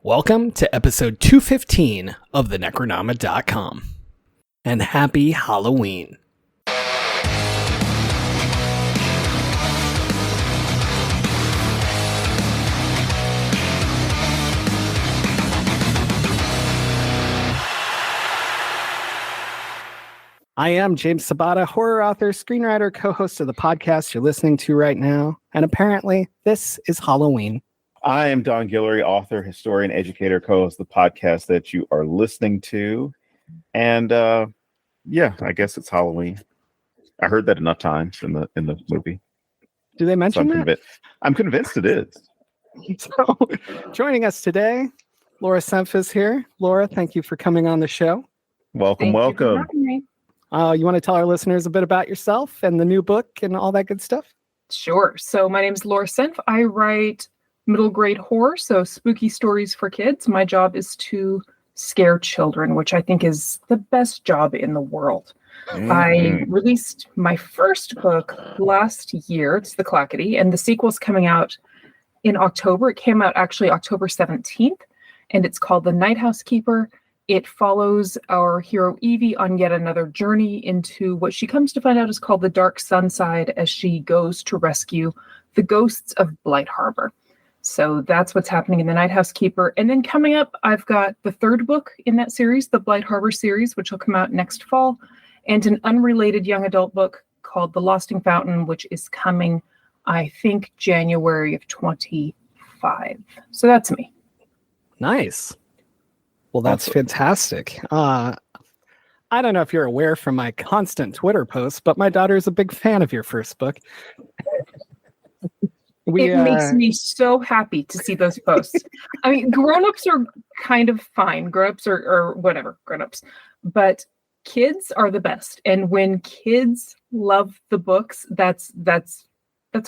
Welcome to episode 215 of the Necronoma.com. And happy Halloween. I am James Sabata, horror author, screenwriter, co-host of the podcast you're listening to right now. And apparently, this is Halloween. I am Don Guillory, author, historian, educator, co-host of the podcast that you are listening to. And yeah, I guess it's Halloween. I heard that enough times in the movie. Do they mention that? I'm convinced it is. So, joining us today, Lora Senf is here. Laura, thank you for coming on the show. Welcome. You for having me. You want to tell our listeners a bit about yourself and the new book and all that good stuff? Sure. So my name is Lora Senf. I write middle grade horror, so spooky stories for kids. My job is to scare children, which I think is the best job in the world. Mm-hmm. I released my first book last year. It's the Clackity, and the sequel's coming out in October. It came out actually October 17th, and it's called The Nighthouse Keeper. It follows our hero Evie on yet another journey into what she comes to find out is called the Dark Sunside as she goes to rescue the ghosts of Blight Harbor. So that's what's happening in the Nighthouse Keeper. And then coming up, I've got the third book in that series, the Blight Harbor series, which will come out next fall, and an unrelated young adult book called The Losting Fountain, which is coming, I think, January of 25. So that's me. Nice. Well, that's fantastic. I don't know if you're aware from my constant Twitter posts, but my daughter is a big fan of your first book. It makes me so happy to see those posts. I mean, grown-ups are kind of fine. Grown-ups or whatever, grown-ups. But kids are the best. And when kids love the books, that's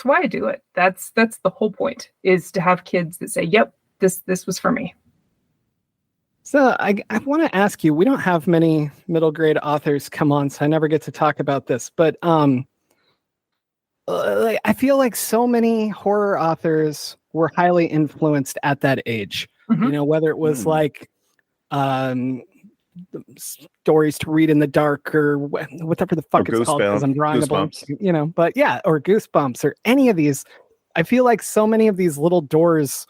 why I do it. That's the whole point, is to have kids that say, yep, this was for me. So I want to ask you, we don't have many middle grade authors come on, so I never get to talk about this, but I feel like so many horror authors were highly influenced at that age. Mm-hmm. You know, whether it was like stories to read in the dark or whatever the fuck it's called, because I'm drawing a blank, you know, but yeah, or Goosebumps or any of these. I feel like so many of these little doors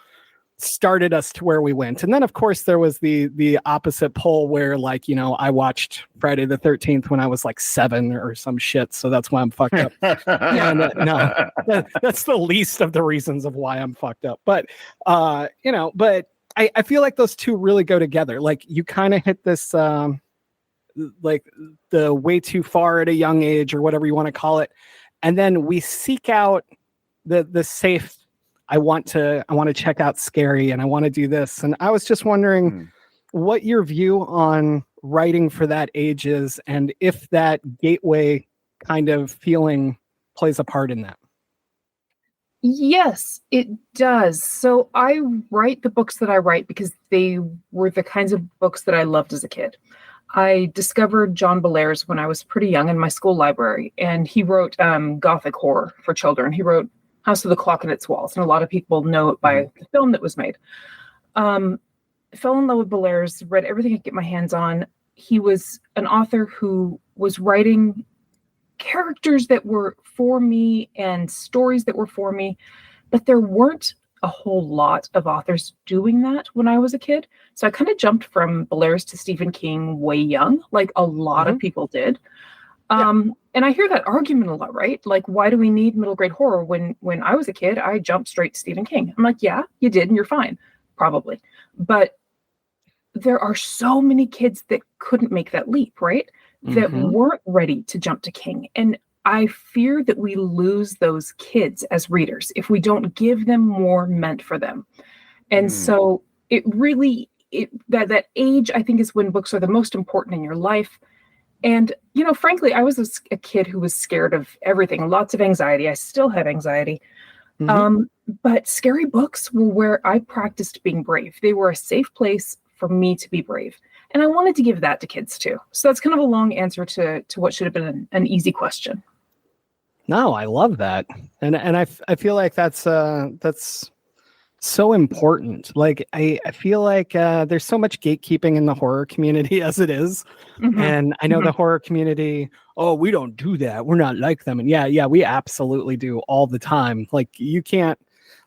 started us to where we went. And then of course there was the opposite pole where, like, you know, I watched Friday the 13th when I was like 7 or some shit, so that's why I'm fucked up. And, that's the least of the reasons of why I'm fucked up, but you know, but I feel like those two really go together. Like, you kind of hit this like the way too far at a young age, or whatever you want to call it, and then we seek out the safe. I want to check out scary, and I want to do this. And I was just wondering what your view on writing for that age is, and if that gateway kind of feeling plays a part in that. Yes, it does. So I write the books that I write because they were the kinds of books that I loved as a kid. I discovered John Bellairs when I was pretty young in my school library, and he wrote Gothic horror for children. He wrote House of the Clock and Its Walls, and a lot of people know it by the film that was made. Fell in love with Bellairs, read everything I could get my hands on. He was an author who was writing characters that were for me and stories that were for me, but there weren't a whole lot of authors doing that when I was a kid. So I kind of jumped from Bellairs to Stephen King way young, like a lot of people did. And I hear that argument a lot, right? Like, why do we need middle grade horror? When I was a kid, I jumped straight to Stephen King. I'm like, yeah, you did, and you're fine, probably. But there are so many kids that couldn't make that leap, right? That weren't ready to jump to King. And I fear that we lose those kids as readers if we don't give them more meant for them. And so it really, that age, I think, is when books are the most important in your life. And, you know, frankly, I was a kid who was scared of everything, lots of anxiety. I still have anxiety. But scary books were where I practiced being brave. They were a safe place for me to be brave. And I wanted to give that to kids too. So that's kind of a long answer to what should have been an easy question. No, I love that. And I feel like that's so important. Like I feel like there's so much gatekeeping in the horror community as it is. And I know the horror community, oh, we don't do that, we're not like them. And yeah, we absolutely do all the time. Like you can't,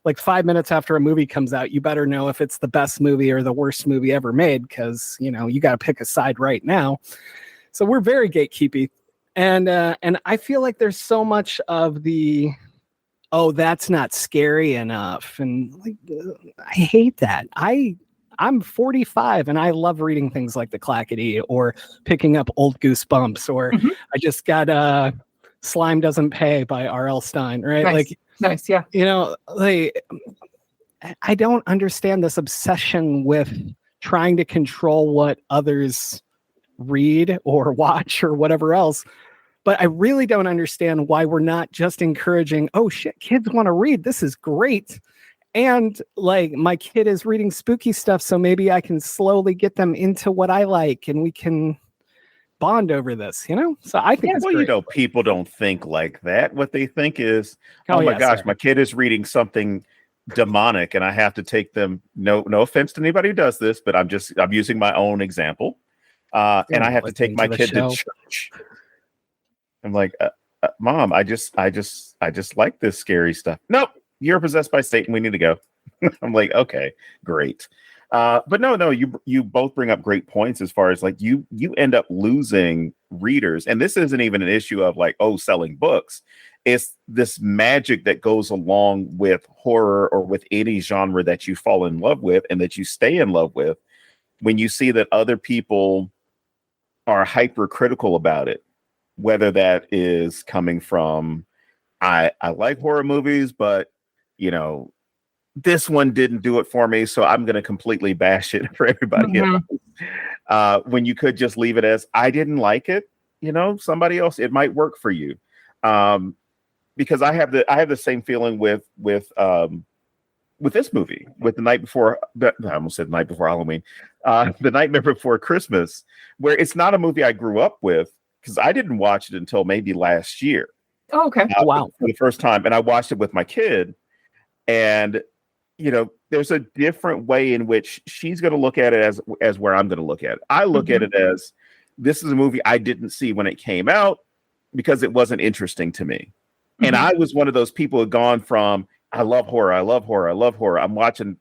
like 5 minutes after a movie comes out, you better know if it's the best movie or the worst movie ever made, because you got to pick a side right now. So we're very gatekeepy. And I feel like there's so much of the, oh, that's not scary enough. And like, I hate that. I'm 45 and I love reading things like the Clackity or picking up old Goosebumps, or I just got Slime Doesn't Pay by R.L. Stine, right? Nice. Like, nice, yeah. Like, I don't understand this obsession with trying to control what others read or watch or whatever else. But I really don't understand why we're not just encouraging, oh shit, kids want to read. This is great. And like my kid is reading spooky stuff, so maybe I can slowly get them into what I like and we can bond over this, So I think it's great. People don't think like that. What they think is, oh my gosh, my kid is reading something demonic and I have to take them. No offense to anybody who does this, but I'm using my own example. And I have to take my kid to church. I'm like, Mom, I just like this scary stuff. Nope, you're possessed by Satan. We need to go. I'm like, okay, great. But no, you both bring up great points as far as like you end up losing readers. And this isn't even an issue of like, oh, selling books. It's this magic that goes along with horror or with any genre that you fall in love with and that you stay in love with. When you see that other people are hypercritical about it, whether that is coming from, I like horror movies, but this one didn't do it for me, so I'm going to completely bash it for everybody else. When you could just leave it as, I didn't like it, somebody else, it might work for you. Because I have the same feeling with this movie, with The Night Before, I almost said Night Before Halloween, The Nightmare Before Christmas, where it's not a movie I grew up with, because I didn't watch it until maybe last year. Oh, okay. Wow. For the first time. And I watched it with my kid. And, there's a different way in which she's going to look at it as where I'm going to look at it. I look at it as, this is a movie I didn't see when it came out because it wasn't interesting to me. And I was one of those people who had gone from, I love horror. I'm watching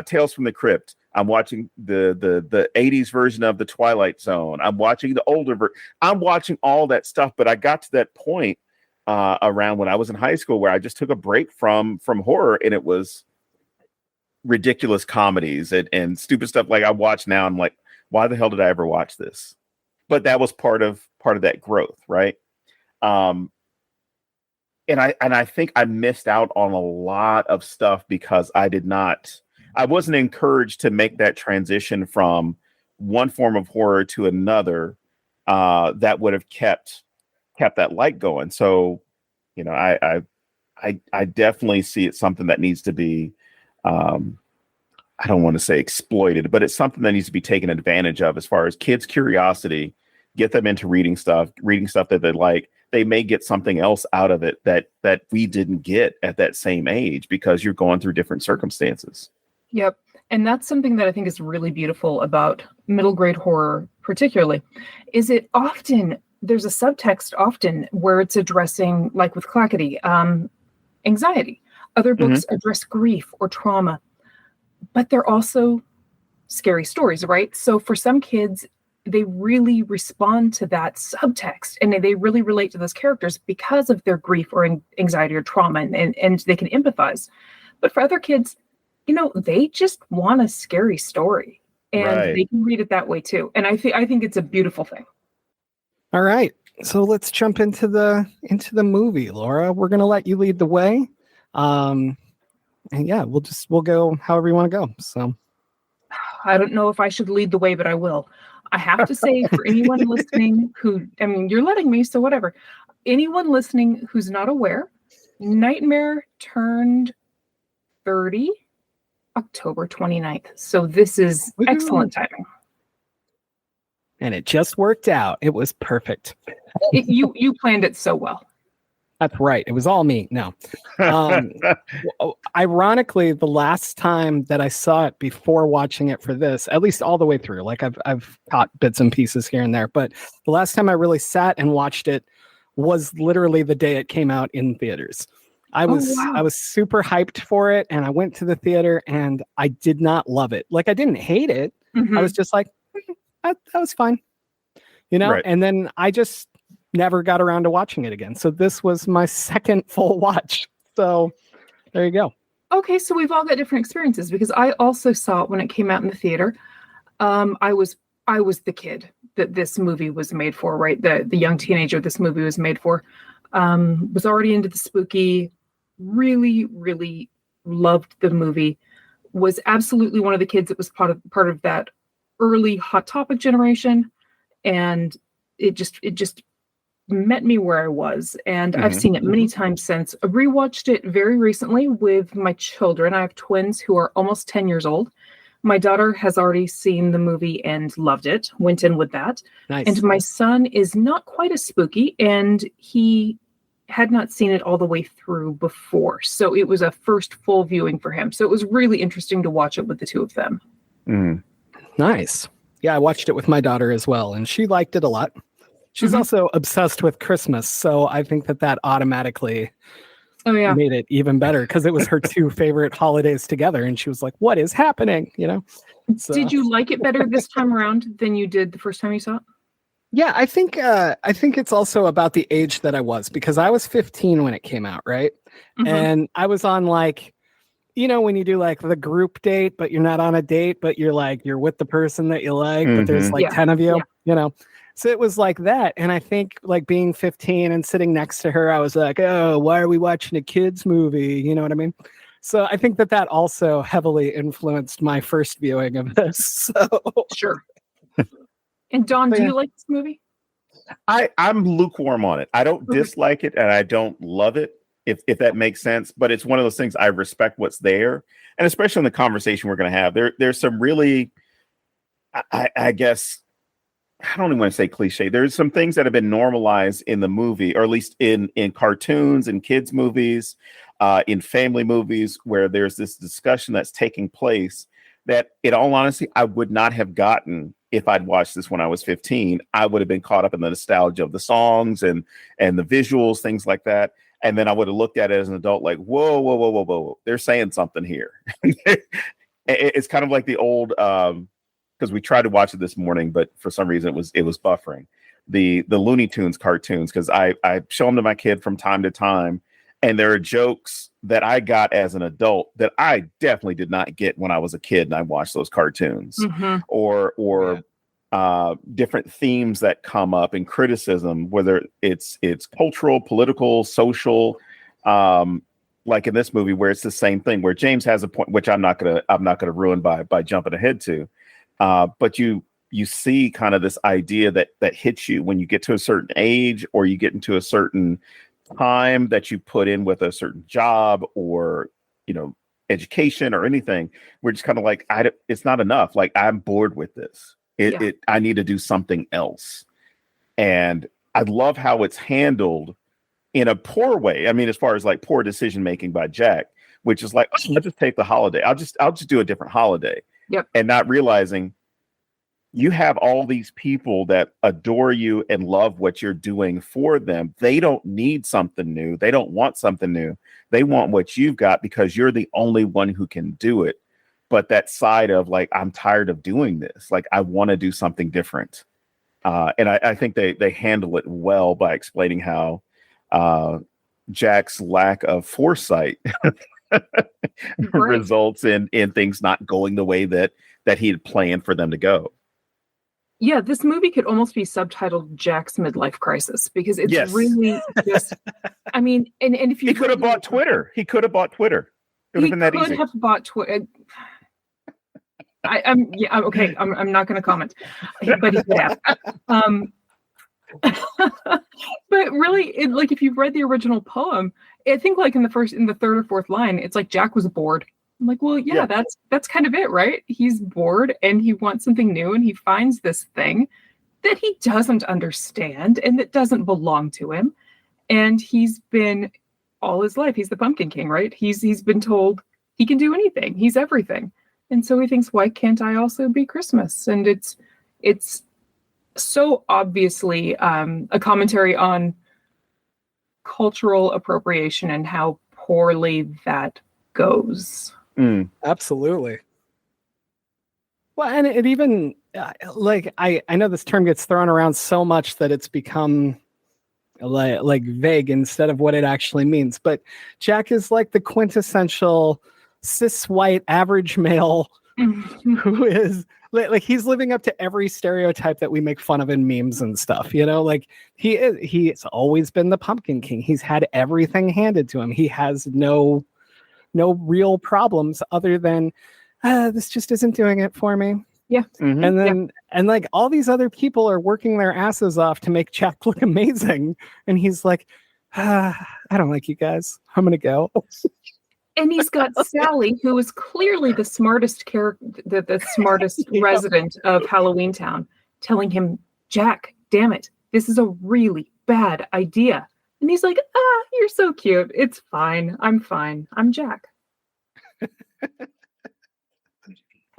Tales from the Crypt. I'm watching the 80s version of The Twilight Zone. I'm watching the older version. I'm watching all that stuff. But I got to that point around when I was in high school where I just took a break from horror, and it was ridiculous comedies and stupid stuff like I watch now. I'm like, why the hell did I ever watch this? But that was part of that growth, right? And I think I missed out on a lot of stuff because I wasn't encouraged to make that transition from one form of horror to another that would have kept that light going. So, I definitely see it something that needs to be, I don't want to say exploited, but it's something that needs to be taken advantage of as far as kids' curiosity, get them into reading stuff that they like. They may get something else out of it that we didn't get at that same age because you're going through different circumstances. Yep. And that's something that I think is really beautiful about middle grade horror, particularly, is it often, there's a subtext often where it's addressing, like with Clackity, anxiety. Other books address grief or trauma, but they're also scary stories, right? So for some kids, they really respond to that subtext and they really relate to those characters because of their grief or anxiety or trauma, and they can empathize. But for other kids, they just want a scary story, and they can read it that way too. And I think it's a beautiful thing. All right, so let's jump into the movie, Laura. We're gonna let you lead the way, and yeah, we'll go however you want to go. So I don't know if I should lead the way, but I will. I have to say, for anyone listening you're letting me, so whatever. Anyone listening who's not aware, Nightmare turned 30 October 29th. So this is excellent timing. And it just worked out. It was perfect. You planned it so well. That's right. It was all me. No. Ironically, the last time that I saw it before watching it for this, at least all the way through, like I've caught bits and pieces here and there, but the last time I really sat and watched it was literally the day it came out in theaters. I was super hyped for it, and I went to the theater, and I did not love it. Like, I didn't hate it. Mm-hmm. I was just like, that was fine, Right. And then I just never got around to watching it again. So this was my second full watch. So there you go. Okay, so we've all got different experiences, because I also saw it when it came out in the theater. I was the kid that this movie was made for, right? The young teenager this movie was made for. Was already into the spooky, really, really loved the movie. Was absolutely one of the kids that was part of that early Hot Topic generation, and it just met me where I was. And I've seen it many times since. I rewatched it very recently with my children. I have twins who are almost 10 years old. My daughter has already seen the movie and loved it, went in with that. Nice. And my son is not quite as spooky, and he had not seen it all the way through before. So it was a first full viewing for him. So it was really interesting to watch it with the two of them. Mm. Nice. Yeah, I watched it with my daughter as well, and she liked it a lot. She's also obsessed with Christmas, so I think that automatically made it even better, because it was her two favorite holidays together, and she was like, what is happening? So. Did you like it better this time around than you did the first time you saw it? Yeah, I think it's also about the age that I was, because I was 15 when it came out, right? And I was on, like, when you do like the group date, but you're not on a date, but you're with the person that you like, but there's like 10 of you, So it was like that. And I think, like, being 15 and sitting next to her, I was like, oh, why are we watching a kids movie? You know what I mean? So I think that also heavily influenced my first viewing of this. So sure. And Dawn, do you like this movie? I'm lukewarm on it. I don't dislike it, and I don't love it, if that makes sense. But it's one of those things, I respect what's there. And especially in the conversation we're going to have, there's some really, I guess, I don't even want to say cliche. There's some things that have been normalized in the movie, or at least in cartoons and kids movies, in family movies, where there's this discussion that's taking place that, in all honesty, I would not have gotten if I'd watched this when I was 15. I would have been caught up in the nostalgia of the songs and the visuals, things like that. And then I would have looked at it as an adult like, whoa. They're saying something here. It's kind of like the old, because we tried to watch it this morning, but for some reason it was buffering. The Looney Tunes cartoons, because I show them to my kid from time to time, and there are jokes that I got as an adult that I definitely did not get when I was a kid and I watched those cartoons, or different themes that come up in criticism, whether it's cultural, political, social, like in this movie, where it's the same thing, where James has a point, which I'm not gonna ruin by jumping ahead to, but you see kind of this idea that hits you when you get to a certain age, or you get into a certain time that you put in with a certain job, or education, or anything. We're just kind of like, it's not enough. Like, I'm bored with this. I need to do something else. And I love how it's handled in a poor way. I mean, as far as like poor decision making by Jack, which is like, oh, let's just take the holiday. I'll just do a different holiday. Yep. And not realizing you have all these people that adore you and love what you're doing for them. They don't need something new. They don't want something new. They want what you've got, because you're the only one who can do it. But that side of like, I'm tired of doing this. Like, I want to do something different. And I think they handle it well by explaining how Jack's lack of foresight results in things not going the way that he had planned for them to go. Yeah, this movie could almost be subtitled Jack's Midlife Crisis, because it's really just, I mean, and if you... He could have bought Twitter. It would have been that easy. He could have bought Twitter. I'm not going to comment, but he could have. But really, if you've read the original poem, I think like in the third or fourth line, it's like Jack was bored. I'm like, well, yeah. That's kind of it, right? He's bored and he wants something new, and he finds this thing that he doesn't understand and that doesn't belong to him. And he's been all his life, he's the Pumpkin King, right? He's been told he can do anything. He's everything. And so he thinks, why can't I also be Christmas? And it's so obviously a commentary on cultural appropriation and how poorly that goes. Absolutely. Well, and it even like I know this term gets thrown around so much that it's become like vague instead of what it actually means. But Jack is like the quintessential cis white average male who is like he's living up to every stereotype that we make fun of in memes and stuff, you know, like he's always been the Pumpkin King. He's had everything handed to him. He has no real problems other than this just isn't doing it for me. Yeah. Mm-hmm. And then and like all these other people are working their asses off to make Jack look amazing. And he's like, I don't like you guys. I'm gonna go. And he's got Sally, who is clearly the smartest character, the smartest resident of Halloween Town, telling him, Jack, damn it, this is a really bad idea. And he's like, you're so cute. It's fine. I'm fine. I'm Jack.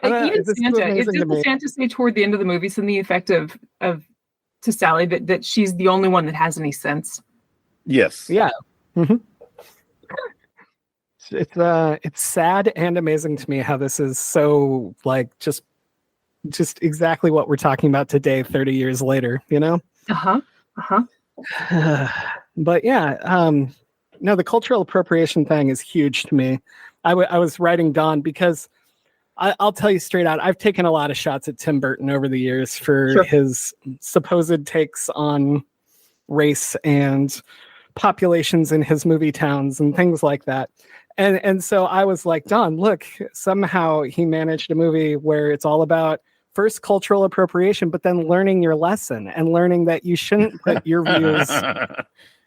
Even Santa, didn't Santa say toward the end of the movie something effective to Sally that she's the only one that has any sense? Yes. Yeah. Mm-hmm. It's sad and amazing to me how this is so like just exactly what we're talking about today 30 years later, you know? But yeah, no, the cultural appropriation thing is huge to me. I was writing Don because I'll tell you straight out, I've taken a lot of shots at Tim Burton over the years for his supposed takes on race and populations in his movie towns and things like that. And so I was like, Don, look, somehow he managed a movie where it's all about first cultural appropriation, but then learning your lesson and learning that you shouldn't put your views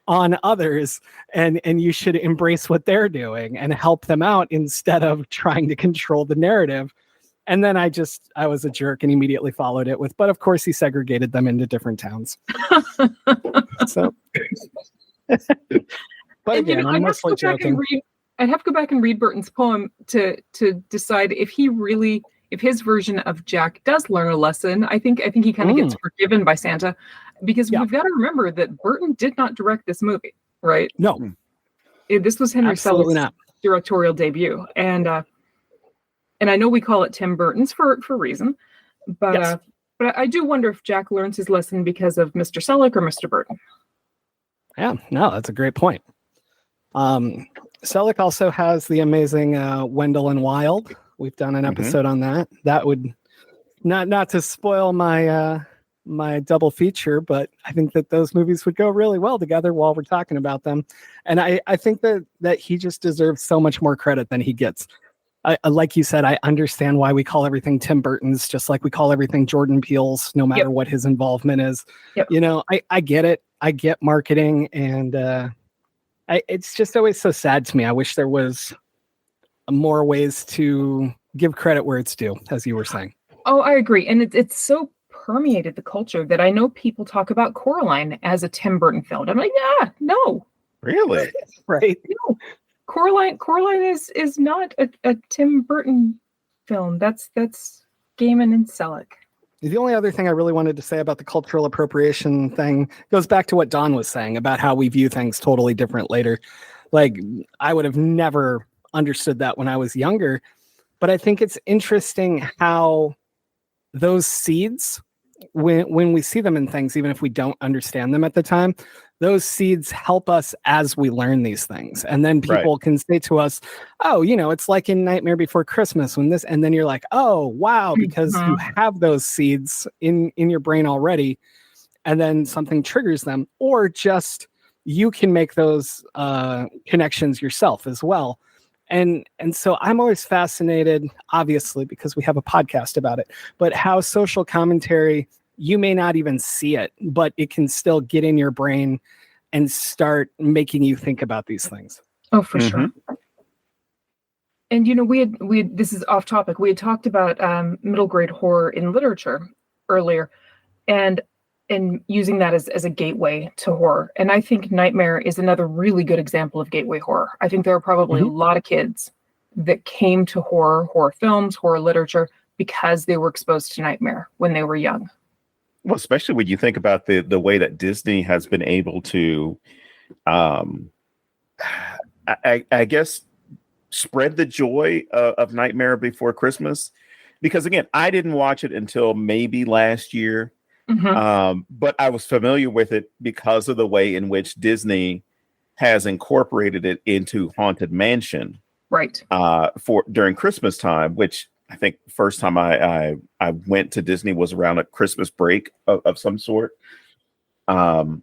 on others and you should embrace what they're doing and help them out instead of trying to control the narrative. And then I was a jerk and immediately followed it with, but of course he segregated them into different towns. So, but again, I'm mostly joking. I'd have to go back and read Burton's poem to decide if his version of Jack does learn a lesson. I think he kind of gets forgiven by Santa, because we've got to remember that Burton did not direct this movie, right? No, this was Henry Selick's directorial debut, and I know we call it Tim Burton's for a reason, but I do wonder if Jack learns his lesson because of Mr. Selick or Mr. Burton. Yeah, no, that's a great point. Selick also has the amazing Wendell and Wild. We've done an episode on that. That would not to spoil my my double feature, but I think that those movies would go really well together while we're talking about them. And I think that he just deserves so much more credit than he gets. Like you said, I understand why we call everything Tim Burton's, just like we call everything Jordan Peele's, no matter what his involvement is. You know, I get it. I get marketing, and it's just always so sad to me. I wish there was more ways to give credit where it's due, as you were saying. Oh, I agree. And it's so permeated the culture that I know people talk about Coraline as a Tim Burton film. I'm like, no. Really? Right. No. Coraline is not a Tim Burton film. That's Gaiman and Selick. The only other thing I really wanted to say about the cultural appropriation thing goes back to what Don was saying about how we view things totally different later. Like, I would have never understood that when I was younger, but I think it's interesting how those seeds, when we see them in things, even if we don't understand them at the time, those seeds help us as we learn these things. And then people can say to us, oh, you know, it's like in Nightmare Before Christmas when this, and then you're like, oh, wow, because you have those seeds in your brain already. And then something triggers them, or just you can make those connections yourself as well. And so I'm always fascinated, obviously, because we have a podcast about it, but how social commentary, you may not even see it, but it can still get in your brain and start making you think about these things. Oh, for sure. And, you know, we had this is off topic. We had talked about middle grade horror in literature earlier. And and using that as a gateway to horror. And I think Nightmare is another really good example of gateway horror. I think there are probably a lot of kids that came to horror films, horror literature, because they were exposed to Nightmare when they were young. Well, especially when you think about the way that Disney has been able to, I guess, spread the joy of Nightmare Before Christmas. Because again, I didn't watch it until maybe last year, but I was familiar with it because of the way in which Disney has incorporated it into Haunted Mansion, right? For during Christmas time, which I think the first time I went to Disney was around a Christmas break of some sort. And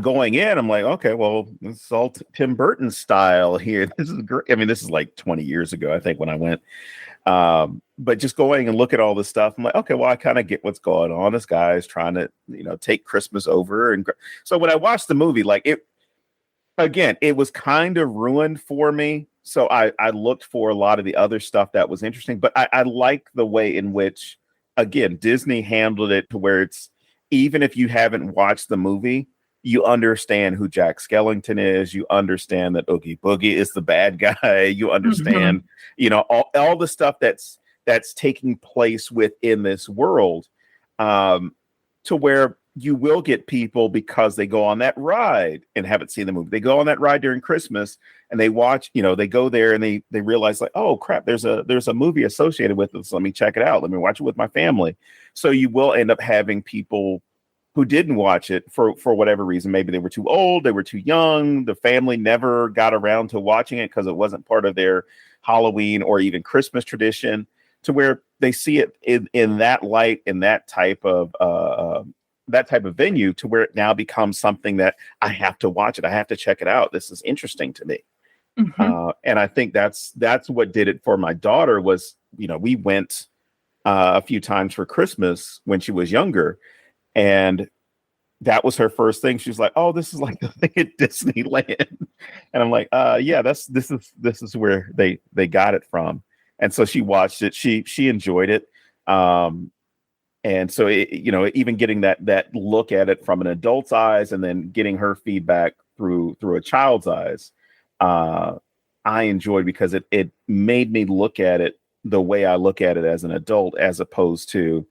going in, I'm like, okay, well, this is all Tim Burton style here. This is great. I mean, this is like 20 years ago, I think, when I went. But just going and look at all this stuff, I'm like, okay, well, I kind of get what's going on. This guy is trying to, take Christmas over. And so when I watched the movie, like it was kind of ruined for me. So I looked for a lot of the other stuff that was interesting, but I like the way in which, again, Disney handled it to where it's, even if you haven't watched the movie, you understand who Jack Skellington is. You understand that Oogie Boogie is the bad guy. You understand, all the stuff that's taking place within this world, to where you will get people, because they go on that ride and haven't seen the movie. They go on that ride during Christmas and they watch, they go there and they realize, like, oh crap, there's a movie associated with this. Let me check it out. Let me watch it with my family. So you will end up having people who didn't watch it for whatever reason. Maybe they were too old, they were too young, the family never got around to watching it because it wasn't part of their Halloween or even Christmas tradition, to where they see it in that light, in that type of venue, to where it now becomes something that I have to watch it. I have to check it out. This is interesting to me. And I think that's what did it for my daughter was, we went a few times for Christmas when she was younger. And that was her first thing. She's like, "Oh, this is like the thing at Disneyland," and I'm like, "Yeah, this is where they got it from." And so she watched it. She enjoyed it, and so even getting that look at it from an adult's eyes, and then getting her feedback through a child's eyes, I enjoyed, because it made me look at it the way I look at it as an adult, as opposed to,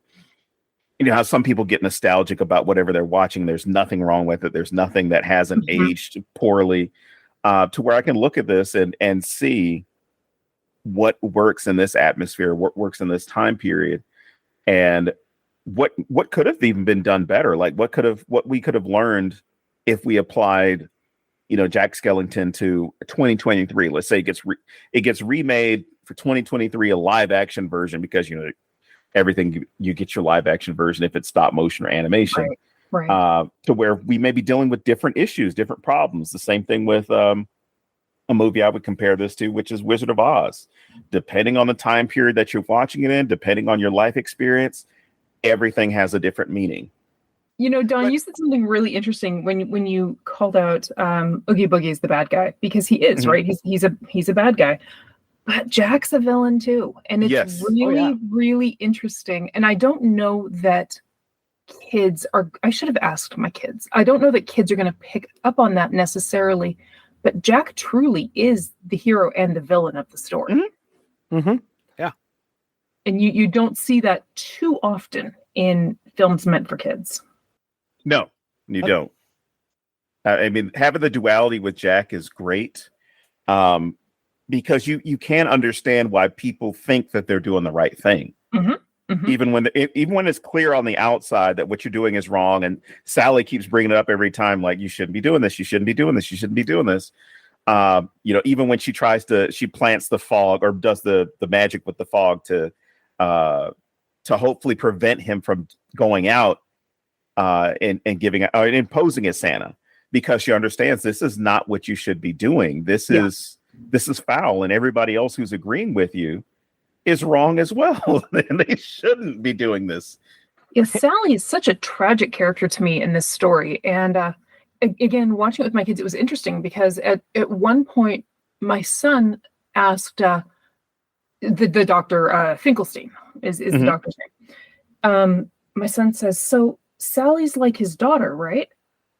how some people get nostalgic about whatever they're watching. There's nothing wrong with it. There's nothing that hasn't aged poorly, to where I can look at this and see what works in this atmosphere, what works in this time period, and what could have even been done better. Like what we could have learned if we applied, Jack Skellington to 2023. Let's say it gets remade for 2023, a live action version, because, everything you get your live action version if it's stop motion or animation, right. To where we may be dealing with different issues, different problems. The same thing with a movie I would compare this to, which is Wizard of Oz. Depending on the time period that you're watching it in, depending on your life experience, everything has a different meaning. Don, you said something really interesting when you called out Oogie Boogie as the bad guy, because he is, right? He's a bad guy. But Jack's a villain too. And it's really interesting. And I don't know that I should have asked my kids. I don't know that kids are going to pick up on that necessarily, but Jack truly is the hero and the villain of the story. Yeah. And you don't see that too often in films meant for kids. No, you don't. I mean, having the duality with Jack is great. Because you can understand why people think that they're doing the right thing, even when it's clear on the outside that what you're doing is wrong. And Sally keeps bringing it up every time, like, you shouldn't be doing this, you shouldn't be doing this, you shouldn't be doing this. Even when she plants the fog, or does the magic with the fog to hopefully prevent him from going out and imposing as Santa, because she understands this is not what you should be doing. This is foul, and everybody else who's agreeing with you is wrong as well. And they shouldn't be doing this. Yeah, Sally is such a tragic character to me in this story. And again, watching it with my kids, it was interesting because at one point, my son asked the doctor, Finkelstein is the doctor's name. My son says, so Sally's like his daughter, right?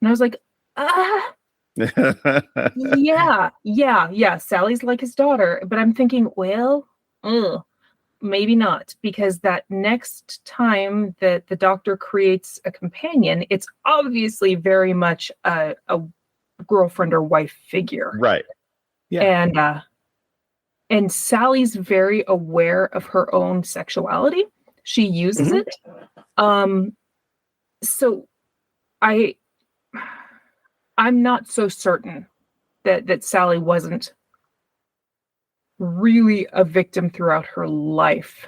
And I was like, yeah, Sally's like his daughter. But I'm thinking, well, maybe not, because that next time that the Doctor creates a companion, it's obviously very much a girlfriend or wife figure. Right. Yeah. And Sally's very aware of her own sexuality. She uses it. So I'm not so certain that Sally wasn't really a victim throughout her life.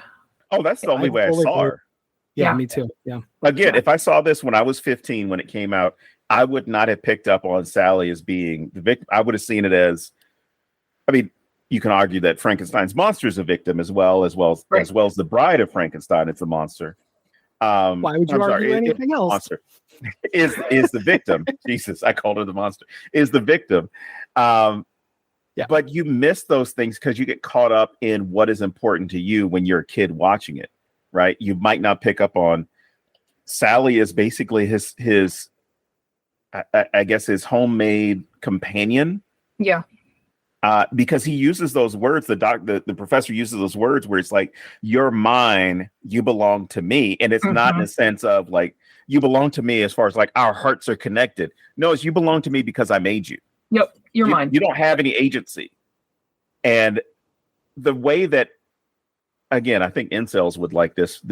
Oh, that's the only way I saw her. Yeah, me too. Yeah. Again, if I saw this when I was 15, when it came out, I would not have picked up on Sally as being the victim. I would have seen it as, I mean, you can argue that Frankenstein's monster is a victim as well as the bride of Frankenstein is the monster. Why would you argue anything else? Monster is the victim. Jesus, I called her the monster. Is the victim. But you miss those things because you get caught up in what is important to you when you're a kid watching it, right? You might not pick up on Sally is basically his I guess his homemade companion. Yeah. Because he uses those words, the professor uses those words where it's like, you're mine, you belong to me. And it's not in a sense of like, you belong to me as far as like our hearts are connected. No, it's you belong to me because I made you. Yep, you're mine. You don't have any agency. And the way that, again, I think incels would like this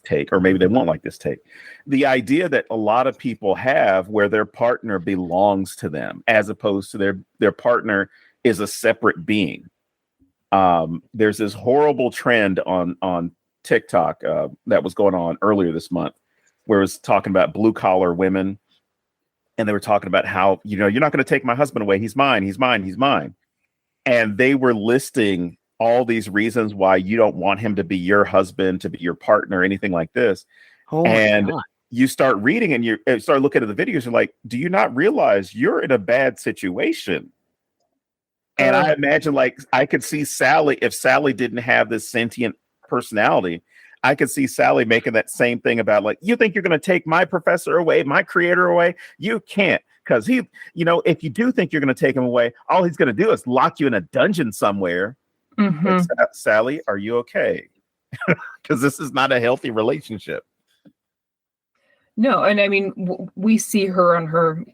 take, or maybe they won't like this take. The idea that a lot of people have where their partner belongs to them as opposed to their partner is a separate being. There's this horrible trend on TikTok that was going on earlier this month where it was talking about blue collar women. And they were talking about how, you're not going to take my husband away. He's mine. He's mine. He's mine. And they were listing all these reasons why you don't want him to be your husband, to be your partner, anything like this. And you start reading and you start looking at the videos. You're like, do you not realize you're in a bad situation? And I imagine, like, I could see Sally, if Sally didn't have this sentient personality, I could see Sally making that same thing about, like, you think you're going to take my professor away, my creator away? You can't, because he, if you do think you're going to take him away, all he's going to do is lock you in a dungeon somewhere. Like, Sally, are you okay? Because this is not a healthy relationship. No, and I mean, we see her on her,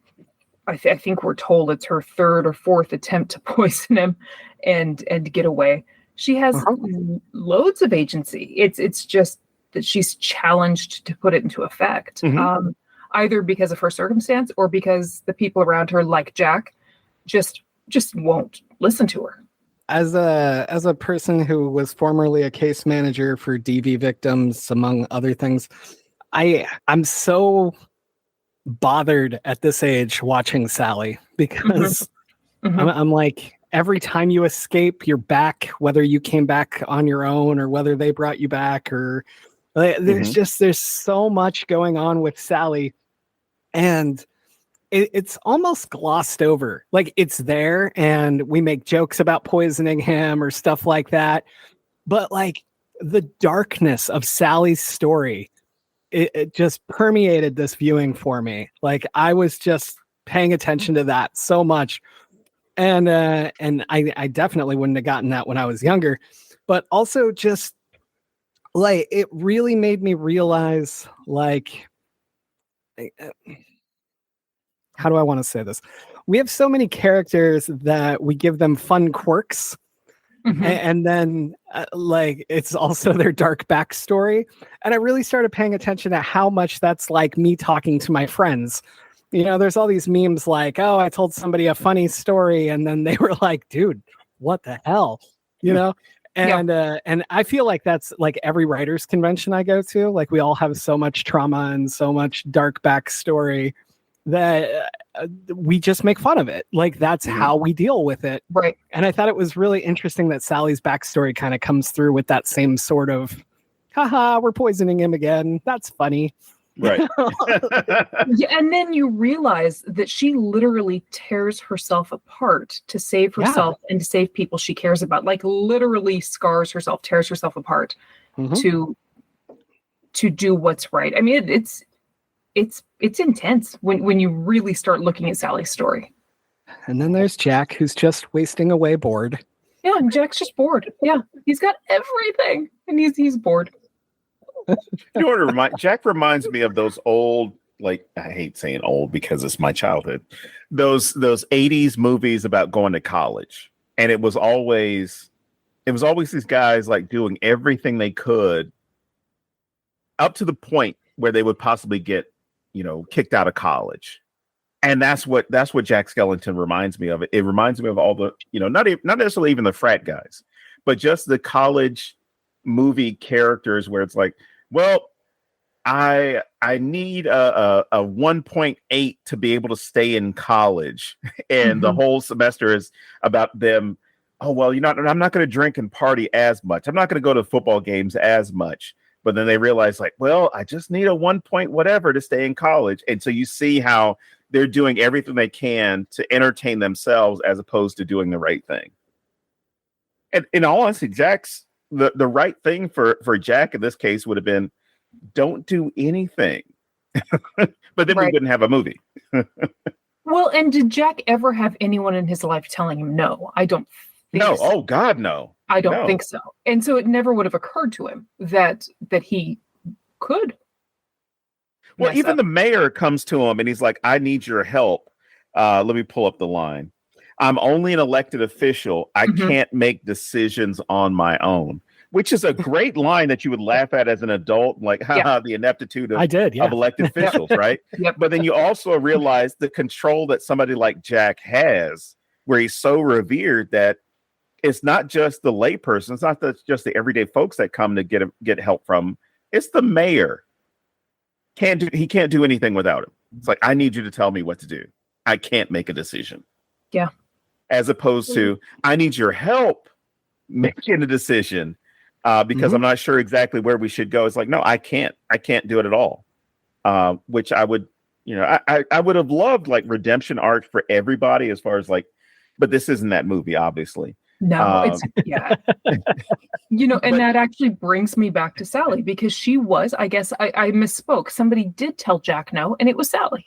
I think we're told it's her third or fourth attempt to poison him and get away. She has loads of agency. It's just that she's challenged to put it into effect, either because of her circumstance or because the people around her, like Jack, just won't listen to her. As a person who was formerly a case manager for DV victims, among other things, I'm so bothered at this age watching Sally because I'm like, every time you escape, you're back, whether you came back on your own or whether they brought you back, or there's so much going on with Sally, and it's almost glossed over. Like, it's there and we make jokes about poisoning him or stuff like that. But like, the darkness of Sally's story, it just permeated this viewing for me. Like, I was just paying attention to that so much. And I definitely wouldn't have gotten that when I was younger, but also just like, it really made me realize, like, how do I want to say this? We have so many characters that we give them fun quirks. And then like, it's also their dark backstory. And I really started paying attention to how much that's like me talking to my friends. There's all these memes like, oh, I told somebody a funny story, and then they were like, dude, what the hell? And I feel like that's like every writer's convention I go to. Like, we all have so much trauma and so much dark backstory that we just make fun of it. Like, that's how we deal with it. Right. And I thought it was really interesting that Sally's backstory kind of comes through with that same sort of, haha, we're poisoning him again. That's funny. Right. Yeah, and then you realize that she literally tears herself apart to save herself and to save people she cares about. Like, literally scars herself, tears herself apart to do what's right. I mean, it's intense when you really start looking at Sally's story. And then there's Jack, who's just wasting away bored. Yeah, Jack's just bored. Yeah, he's got everything, and he's bored. You know what Jack reminds me of those old, like, I hate saying old because it's my childhood, those 80s movies about going to college. And it was always these guys like doing everything they could up to the point where they would possibly get, kicked out of college. And that's what Jack Skellington reminds me of. It reminds me of all the, not necessarily even the frat guys, but just the college movie characters where it's like, well, I need a 1.8 to be able to stay in college. And the whole semester is about them. Oh, well, I'm not going to drink and party as much. I'm not going to go to football games as much. But then they realize, like, well, I just need a 1 point whatever to stay in college. And so you see how they're doing everything they can to entertain themselves as opposed to doing the right thing. And in all honesty, Jack's the right thing for Jack in this case would have been, don't do anything. But then we wouldn't have a movie. Well, and did Jack ever have anyone in his life telling him no? I don't think no. so. Oh God, no. I don't think so. And so it never would have occurred to him that he could. Well, even the mayor comes to him and he's like, I need your help. Let me pull up the line. I'm only an elected official. I can't make decisions on my own, which is a great line that you would laugh at as an adult, like, the ineptitude of elected officials, right? Yep. But then you also realize the control that somebody like Jack has, where he's so revered that it's not just the layperson, it's not just the everyday folks that come to get help from. It's the mayor. He can't do anything without him. It's like, I need you to tell me what to do. I can't make a decision. Yeah. As opposed to, I need your help making a decision because I'm not sure exactly where we should go. It's like, no, I can't do it at all. Which I would, I would have loved like redemption arc for everybody as far as like, but this isn't that movie, obviously. No, it's and that actually brings me back to Sally because she was, I guess I misspoke. Somebody did tell Jack no, and it was Sally.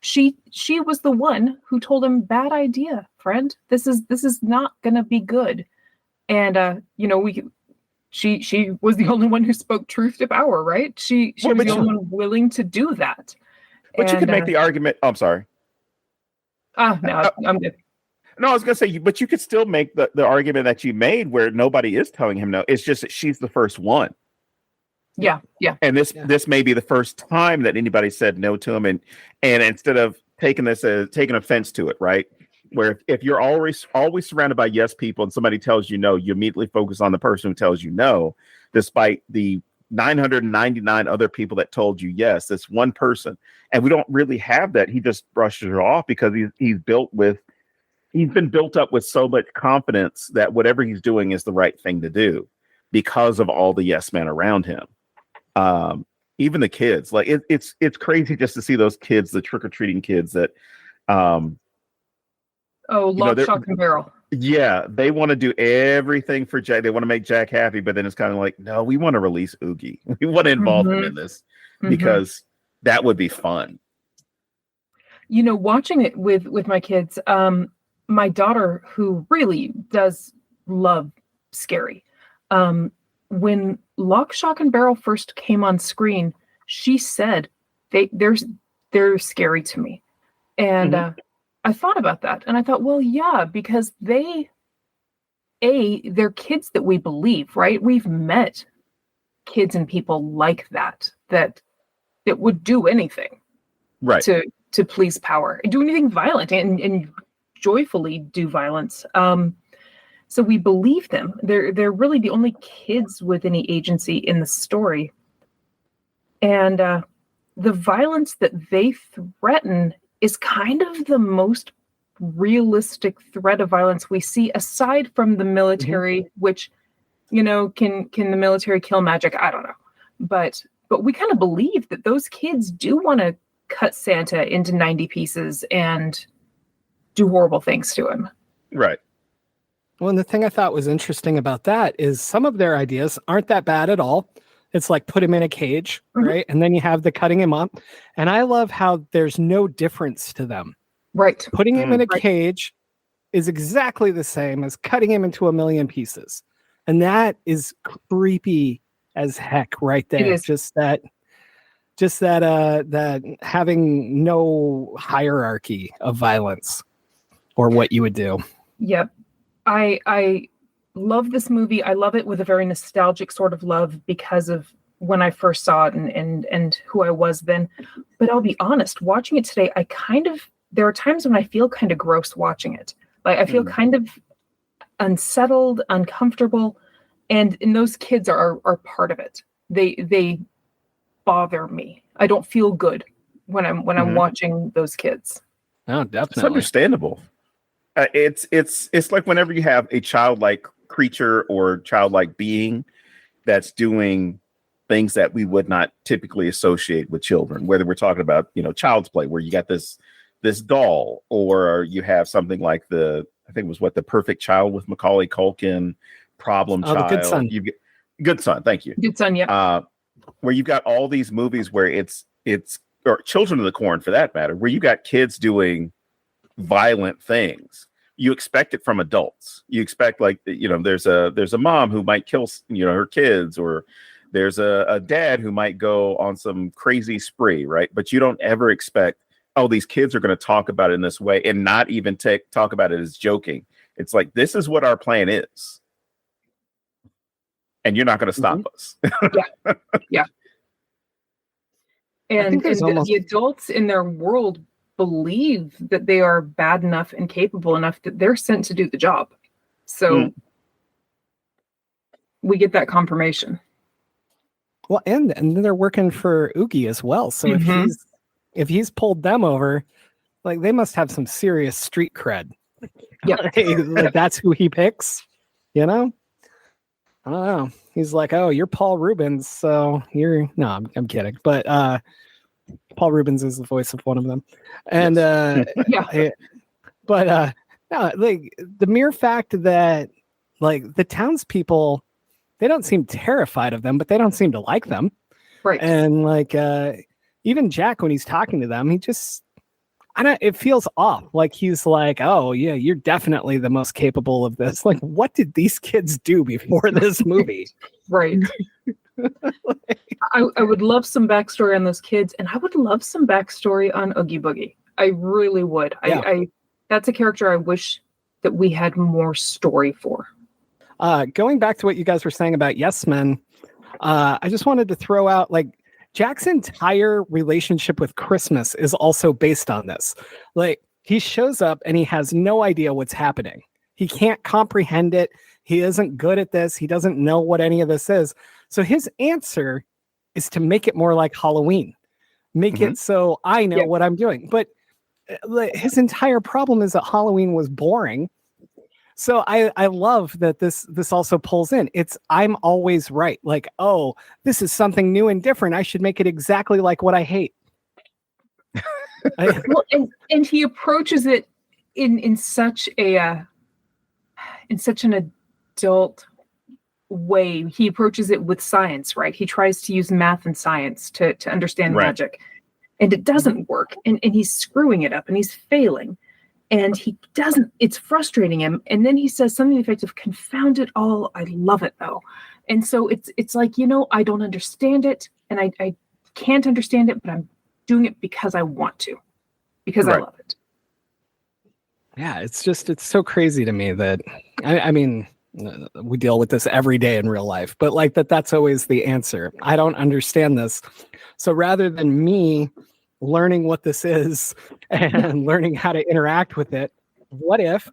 She was the one who told him, bad idea, friend. This is not gonna be good. And she was the only one who spoke truth to power, right? She was the only one willing to do that. But you could make the argument. Oh, I'm sorry. No, I'm good. No, I was going to say, but you could still make the argument that you made where nobody is telling him no. It's just that she's the first one. Yeah. And this may be the first time that anybody said no to him. And instead of taking offense to it, right? Where if you're always surrounded by yes people and somebody tells you no, you immediately focus on the person who tells you no, despite the 999 other people that told you yes. This one person. And we don't really have that. He just brushes it off because he's been built up with so much confidence that whatever he's doing is the right thing to do because of all the yes men around him. Even the kids, like it's crazy just to see those kids, the trick-or-treating kids that, lock, shock, and barrel. Yeah. They want to do everything for Jack. They want to make Jack happy, but then it's kind of like, no, we want to release Oogie. We want to involve him in this because that would be fun. Watching it with my kids, my daughter, who really does love scary, when Lock, Shock, and Barrel first came on screen, she said they're scary to me, and I thought about that, and I thought, well, yeah, because they're kids that we believe, right? We've met kids and people like that would do anything, right, to please power, do anything violent, and joyfully do violence. So we believe them. They're really the only kids with any agency in the story. And the violence that they threaten is kind of the most realistic threat of violence we see, aside from the military, which, can the military kill magic? I don't know. But we kind of believe that those kids do want to cut Santa into 90 pieces and do horrible things to him. Right. Well, and the thing I thought was interesting about that is some of their ideas aren't that bad at all. It's like put him in a cage, right? And then you have the cutting him up. And I love how there's no difference to them. Right. Putting him in a cage is exactly the same as cutting him into a million pieces. And that is creepy as heck right there. It is. Just that having no hierarchy of violence or what you would do. Yep. I love this movie. I love it with a very nostalgic sort of love because of when I first saw it and who I was then. But I'll be honest, watching it today, there are times when I feel kind of gross watching it. Like I feel kind of unsettled, uncomfortable, and those kids are part of it. They bother me. I don't feel good when I'm watching those kids. Oh, definitely. It's understandable. It's like whenever you have a childlike creature or childlike being that's doing things that we would not typically associate with children, whether we're talking about, child's play, where you got this doll, or you have something like I think it was the Perfect Child with Macaulay Culkin, Problem Child. Good Son. Good Son. Thank you. Good Son. Yeah. Where you've got all these movies where it's or Children of the Corn for that matter, where you got kids doing violent things. You expect it from adults. You expect there's a mom who might kill her kids, or there's a dad who might go on some crazy spree, right? But you don't ever expect, oh, these kids are going to talk about it in this way and not even talk about it as joking. It's like, this is what our plan is, and you're not going to stop us. Yeah. And the adults in their world believe that they are bad enough and capable enough that they're sent to do the job. So we get that confirmation. Well, and they're working for Oogie as well. So if he's pulled them over, like, they must have some serious street cred. Yeah, like that's who he picks. I don't know. He's like, oh, you're Paul Rubens, so I'm kidding, but Paul Rubens is the voice of one of them, and but like the mere fact that like the townspeople, they don't seem terrified of them, but they don't seem to like them, right? And like even Jack, when he's talking to them, it feels off. Like he's like, oh yeah, you're definitely the most capable of this. Like, what did these kids do before this movie? Right. I would love some backstory on those kids, and I would love some backstory on Oogie Boogie. I really would. Yeah. That's a character I wish that we had more story for. Going back to what you guys were saying about Yes Men, I just wanted to throw out, like, Jack's entire relationship with Christmas is also based on this. Like, he shows up and he has no idea what's happening. He can't comprehend it. He isn't good at this. He doesn't know what any of this is. So his answer is to make it more like Halloween. Make it so I know what I'm doing. But his entire problem is that Halloween was boring. So I love that this also pulls in. I'm always right. Like, oh, this is something new and different. I should make it exactly like what I hate. Well, and he approaches it in such an adult way. He approaches it with science, right? He tries to use math and science to understand magic, and it doesn't work. And he's screwing it up, and he's failing. And he doesn't, it's frustrating him. And then he says something to the effect of, confound it all, I love it though. And so it's like, I don't understand it, and I can't understand it, but I'm doing it because I want to, because I love it. Yeah, it's so crazy to me that, I mean, we deal with this every day in real life, but like that's always the answer. I don't understand this. So rather than me learning what this is and learning how to interact with it, what if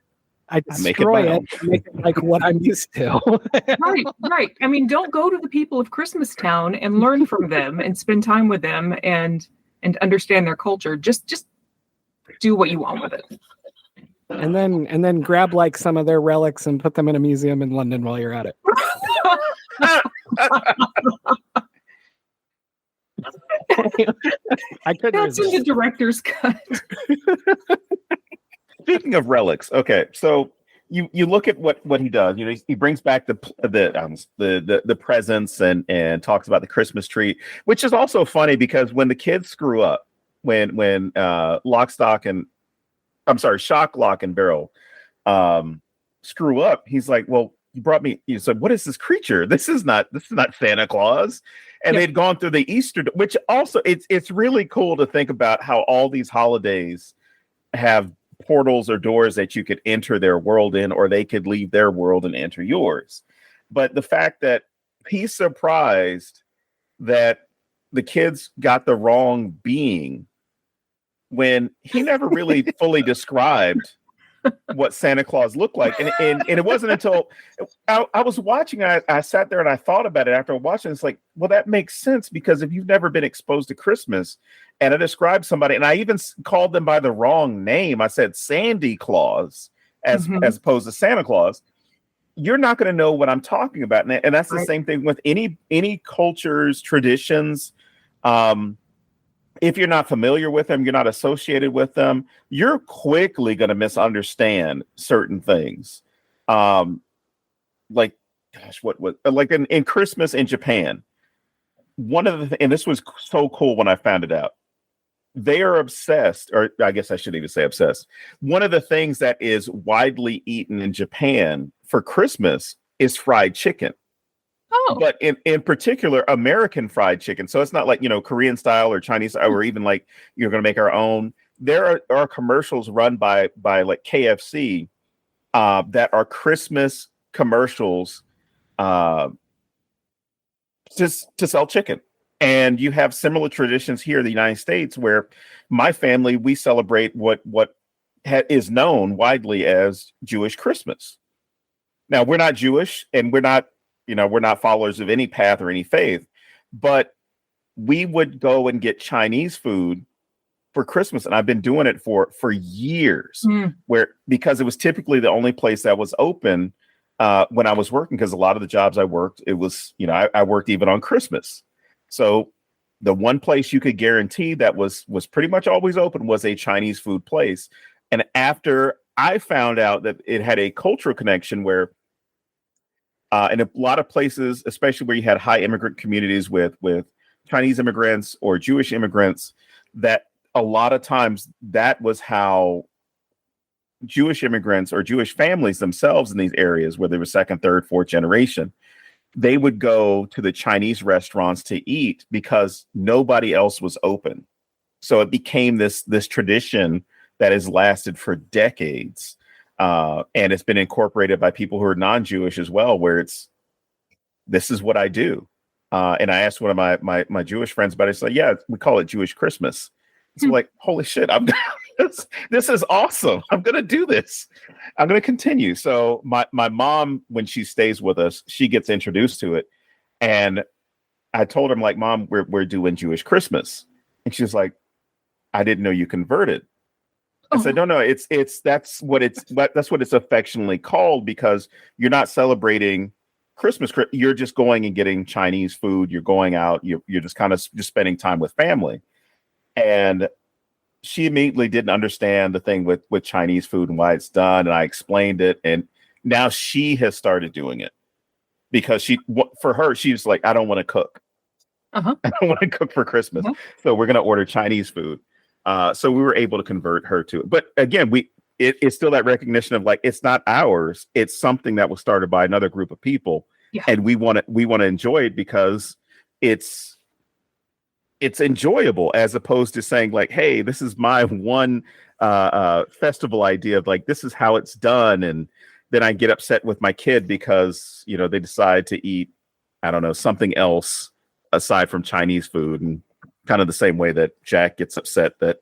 I destroy it, make it like what I'm used to? Right. I mean, don't go to the people of Christmas Town and learn from them and spend time with them and understand their culture. Just do what you want with it. And then grab like some of their relics and put them in a museum in London while you're at it. That's in the director's cut. Speaking of relics, okay, so you look at what he does. You know, he brings back the presents and talks about the Christmas tree, which is also funny because when the kids screw up, when Shock, Lock, and Barrel screw up, he's like, well, you brought me. He said, what is this creature? This is not Santa Claus. And they'd gone through the Easter, which also it's really cool to think about how all these holidays have portals or doors that you could enter their world in, or they could leave their world and enter yours. But the fact that he's surprised that the kids got the wrong being when he never really fully described what Santa Claus looked like. And it wasn't until I was watching, I sat there and I thought about it after watching. It's like, well, that makes sense, because if you've never been exposed to Christmas, and I described somebody, and I even called them by the wrong name. I said Sandy Claus as opposed to Santa Claus. You're not going to know what I'm talking about. And that's the same thing with any cultures, traditions. If you're not familiar with them, you're not associated with them, you're quickly going to misunderstand certain things. Like, gosh, like in Christmas in Japan, one of and this was so cool when I found it out. They are obsessed, or I guess I shouldn't even say obsessed. One of the things that is widely eaten in Japan for Christmas is fried chicken. Oh. But in particular, American fried chicken. So it's not like, Korean style or Chinese style, or even like you're going to make our own. There are commercials run by like KFC that are Christmas commercials just to sell chicken. And you have similar traditions here in the United States, where my family, we celebrate what is known widely as Jewish Christmas. Now, we're not Jewish, and we're not followers of any path or any faith, but we would go and get Chinese food for Christmas. And I've been doing it for years, because it was typically the only place that was open when I was working, because a lot of the jobs I worked, it was, I worked even on Christmas. So the one place you could guarantee that was pretty much always open was a Chinese food place. And after I found out that it had a cultural connection where in a lot of places, especially where you had high immigrant communities with Chinese immigrants or Jewish immigrants, that a lot of times that was how Jewish immigrants or Jewish families themselves in these areas, where they were second, third, fourth generation, they would go to the Chinese restaurants to eat because nobody else was open. So it became this tradition that has lasted for decades. And it's been incorporated by people who are non-Jewish as well, where this is what I do. And I asked one of my Jewish friends about it. It's like, yeah, we call it Jewish Christmas. So like, holy shit, this is awesome. I'm going to do this. I'm going to continue. So my mom, when she stays with us, she gets introduced to it. And I told her, like, Mom, we're doing Jewish Christmas. And she was like, I didn't know you converted. I said, no, that's what it's affectionately called, because you're not celebrating Christmas. You're just going and getting Chinese food. You're going out. You're just kind of just spending time with family. And she immediately didn't understand the thing with Chinese food and why it's done. And I explained it. And now she has started doing it, because for her, she's like, I don't want to cook. I don't want to cook for Christmas. So we're going to order Chinese food. So we were able to convert her to it. But again, it's still that recognition of like, it's not ours. It's something that was started by another group of people. Yeah. And we want to enjoy it because it's enjoyable, as opposed to saying like, hey, this is my one festival idea of like, this is how it's done. And then I get upset with my kid because, they decide to eat, I don't know, something else aside from Chinese food. And kind of the same way that Jack gets upset that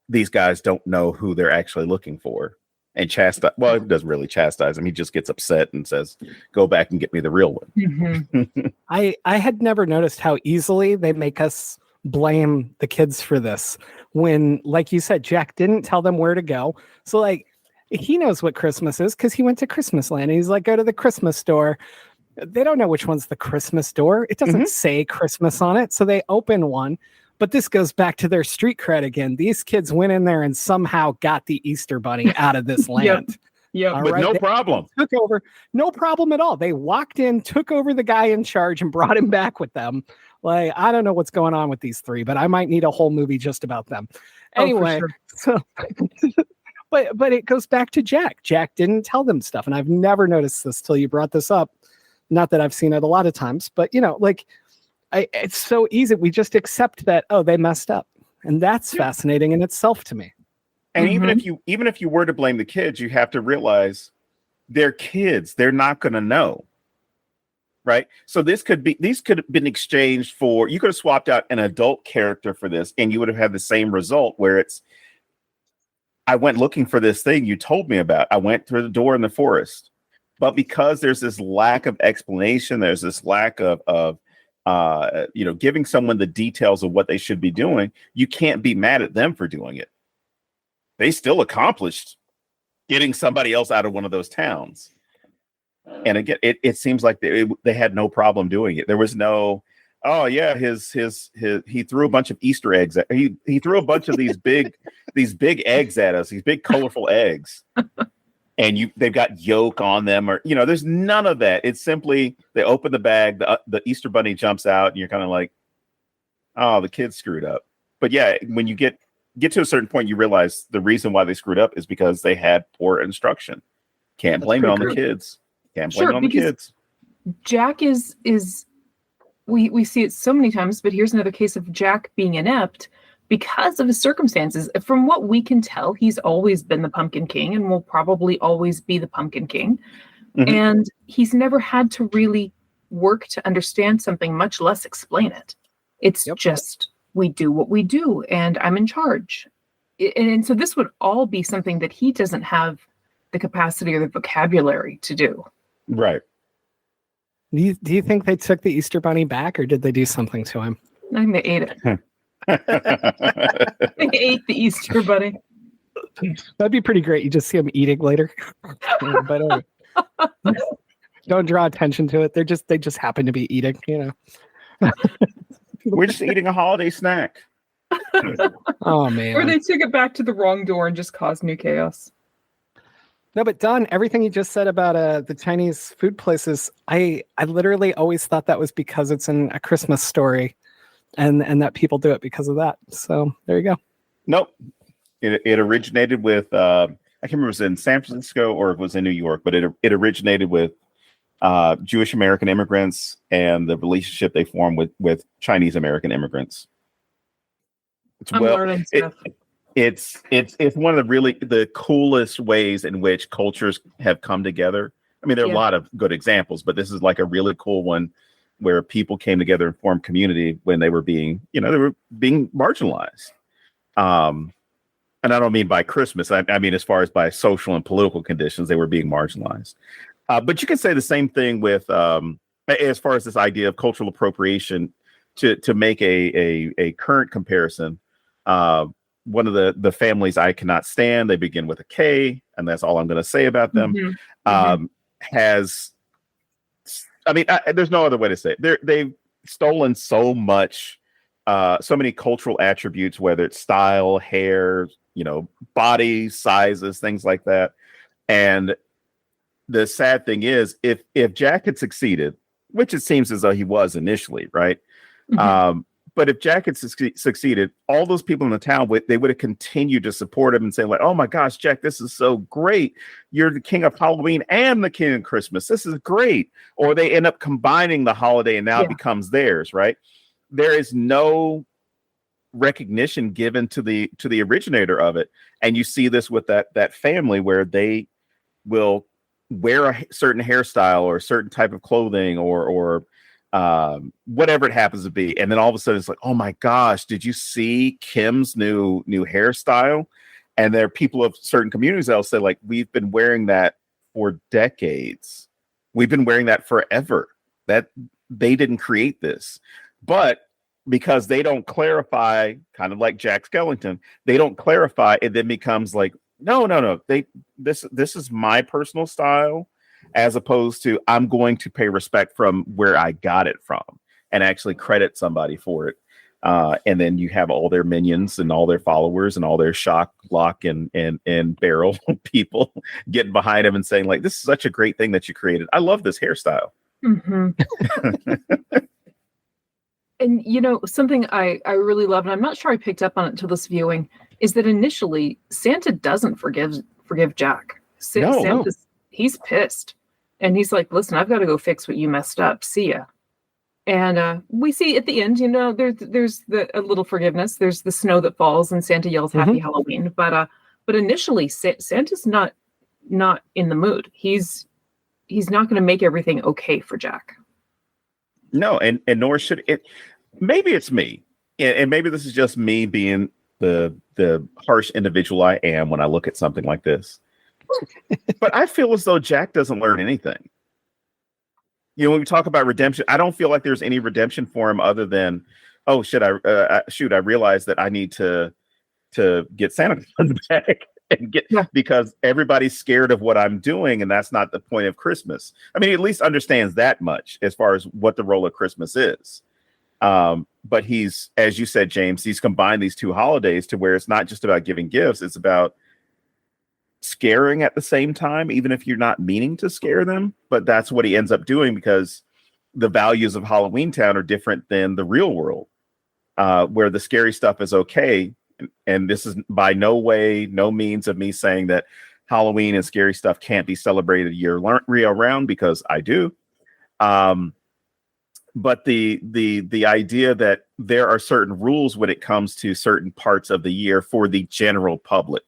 these guys don't know who they're actually looking for, and chastise. Well, he doesn't really chastise him. He just gets upset and says, go back and get me the real one. I had never noticed how easily they make us blame the kids for this, when, like you said, Jack didn't tell them where to go. So like, he knows what Christmas is because he went to Christmas land. And he's like, go to the Christmas store. They don't know which one's the Christmas store. It doesn't say Christmas on it. So they open one. But this goes back to their street cred again. These kids went in there and somehow got the Easter Bunny out of this land. Yeah, with no problem. Took over, no problem at all. They walked in, took over the guy in charge, and brought him back with them. Like, I don't know what's going on with these three, but I might need a whole movie just about them. Anyway, so but it goes back to Jack. Jack didn't tell them stuff, and I've never noticed this till you brought this up. Not that I've seen it a lot of times, but like, it's so easy. We just accept that, oh, they messed up, and that's fascinating in itself to me. And even if you were to blame the kids, you have to realize they're kids. They're not going to know. Right. So these could have been exchanged for, you could have swapped out an adult character for this, and you would have had the same result where it's, I went looking for this thing you told me about. I went through the door in the forest. But because there's this lack of explanation, there's this lack of giving someone the details of what they should be doing, you can't be mad at them for doing it. They still accomplished getting somebody else out of one of those towns. And again, it seems like they had no problem doing it. There was no, oh yeah, he threw a bunch of Easter eggs. He threw a bunch of these big eggs at us, these big colorful eggs. And they've got yolk on them, or there's none of that. It's simply they open the bag, the Easter bunny jumps out, and you're kind of like, oh, the kids screwed up. But yeah, when you get to a certain point, you realize the reason why they screwed up is because they had poor instruction. Can't blame it on the kids. Can't blame it on the kids. Jack is we see it so many times, but here's another case of Jack being inept because of his circumstances. From what we can tell, he's always been the Pumpkin King and will probably always be the Pumpkin King. Mm-hmm. And he's never had to really work to understand something, much less explain it. It's just, we do what we do, and I'm in charge. And so this would all be something that he doesn't have the capacity or the vocabulary to do. Right. Do you think they took the Easter Bunny back, or did they do something to him? I think they ate it. They ate the Easter Bunny. That'd be pretty great. You just see them eating later. But don't draw attention to it. They just happen to be eating, We're just eating a holiday snack. Oh man. Or they took it back to the wrong door and just caused new chaos. No, but Don, everything you just said about the Chinese food places, I literally always thought that was because it's in A Christmas Story, and that people do it because of that. So there you go. Nope. It originated with I can't remember if it was in San Francisco or if it was in New York, but it originated with Jewish American immigrants and the relationship they formed with Chinese American immigrants. Learning stuff. It's one of the coolest ways in which cultures have come together. I mean, there are a lot of good examples, but this is like a really cool one where people came together and formed community when they were being marginalized. And I don't mean by Christmas. I mean, as far as by social and political conditions, they were being marginalized. But you can say the same thing with as far as this idea of cultural appropriation to make a current comparison. One of the families I cannot stand, they begin with a K, and that's all I'm going to say about them, there's no other way to say it. They've stolen so much, so many cultural attributes, whether it's style, hair, body sizes, things like that. And the sad thing is, if Jack had succeeded, which it seems as though he was initially, right? But if Jack had succeeded, all those people in the town, they would have continued to support him and say, like, oh my gosh, Jack, this is so great. You're the king of Halloween and the king of Christmas. This is great. Or they end up combining the holiday and now it becomes theirs, right? There is no recognition given to the originator of it. And you see this with that family where they will wear a certain hairstyle or a certain type of clothing or whatever it happens to be, and then all of a sudden it's like, oh my gosh, did you see Kim's new hairstyle? And there are people of certain communities that'll say, like, we've been wearing that for decades, we've been wearing that forever, that they didn't create this. But because they don't clarify, kind of like Jack Skellington, they don't clarify, it then becomes like, no, this is my personal style, as opposed to I'm going to pay respect from where I got it from and actually credit somebody for it. And then you have all their minions and all their followers and all their shock, lock, and barrel people getting behind him and saying, like, this is such a great thing that you created. I love this hairstyle. Mm-hmm. And, something I really love, and I'm not sure I picked up on it until this viewing, is that initially Santa doesn't forgive Jack. He's pissed. And he's like, listen, I've got to go fix what you messed up. See ya. And we see at the end, there's a little forgiveness. There's the snow that falls and Santa yells Happy Halloween. But initially Santa's not in the mood. He's not going to make everything okay for Jack. No, and nor should it. Maybe it's me, and maybe this is just me being the harsh individual I am when I look at something like this. But I feel as though Jack doesn't learn anything. When we talk about redemption, I don't feel like there's any redemption for him other than, oh shit, I realized that I need to get Santa Claus back and because everybody's scared of what I'm doing, and that's not the point of Christmas. I mean, he at least understands that much as far as what the role of Christmas is. But he's, as you said, James, he's combined these two holidays to where it's not just about giving gifts, it's about scaring at the same time, even if you're not meaning to scare them. But that's what he ends up doing, because the values of Halloween Town are different than the real world, where the scary stuff is okay. And this is by no means of me saying that Halloween and scary stuff can't be celebrated year round, because I do. But the idea that there are certain rules when it comes to certain parts of the year for the general public.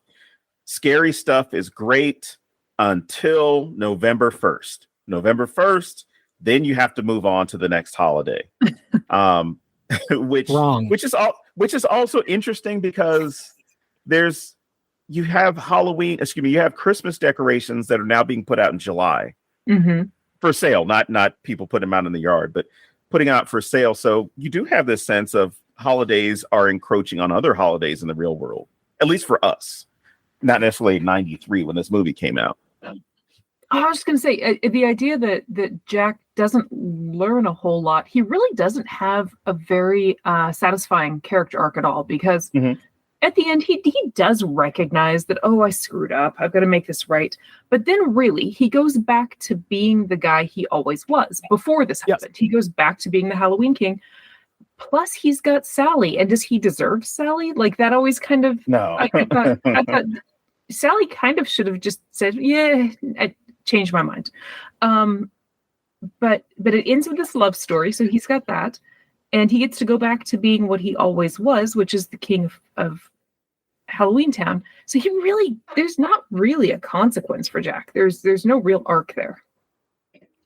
Scary stuff is great until November 1st. November 1st, then you have to move on to the next holiday. Which is also interesting, because you have Christmas decorations that are now being put out in July for sale, not people putting them out in the yard, but putting out for sale. So you do have this sense of holidays are encroaching on other holidays in the real world, at least for us. Not necessarily 93 when this movie came out. I was just going to say, the idea that Jack doesn't learn a whole lot. He really doesn't have a very satisfying character arc at all, because at the end, he does recognize that, oh, I screwed up. I've got to make this right. But then really, he goes back to being the guy he always was before this happened. He goes back to being the Halloween King. Plus, he's got Sally. And does he deserve Sally? Like, that always kind of... No. I thought Sally kind of should have just said, yeah, I changed my mind. But it ends with this love story, so he's got that. And he gets to go back to being what he always was, which is the king of Halloween Town. So there's not really a consequence for Jack. There's no real arc there.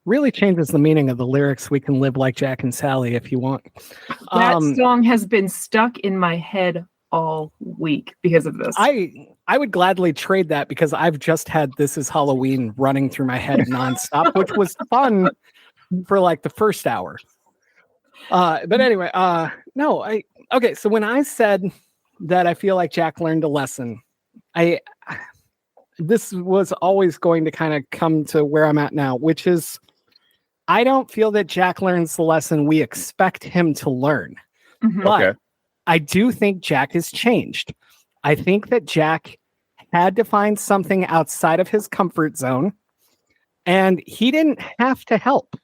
Really changes the meaning of the lyrics. We can live like Jack and Sally if you want. That song has been stuck in my head all week because of this. I would gladly trade that, because I've just had This Is Halloween running through my head nonstop, which was fun for like the first hour. But anyway, okay. So when I said that I feel like Jack learned a lesson, this was always going to kind of come to where I'm at now, which is I don't feel that Jack learns the lesson we expect him to learn. But I do think Jack has changed. I think that Jack had to find something outside of his comfort zone, and he didn't have to help.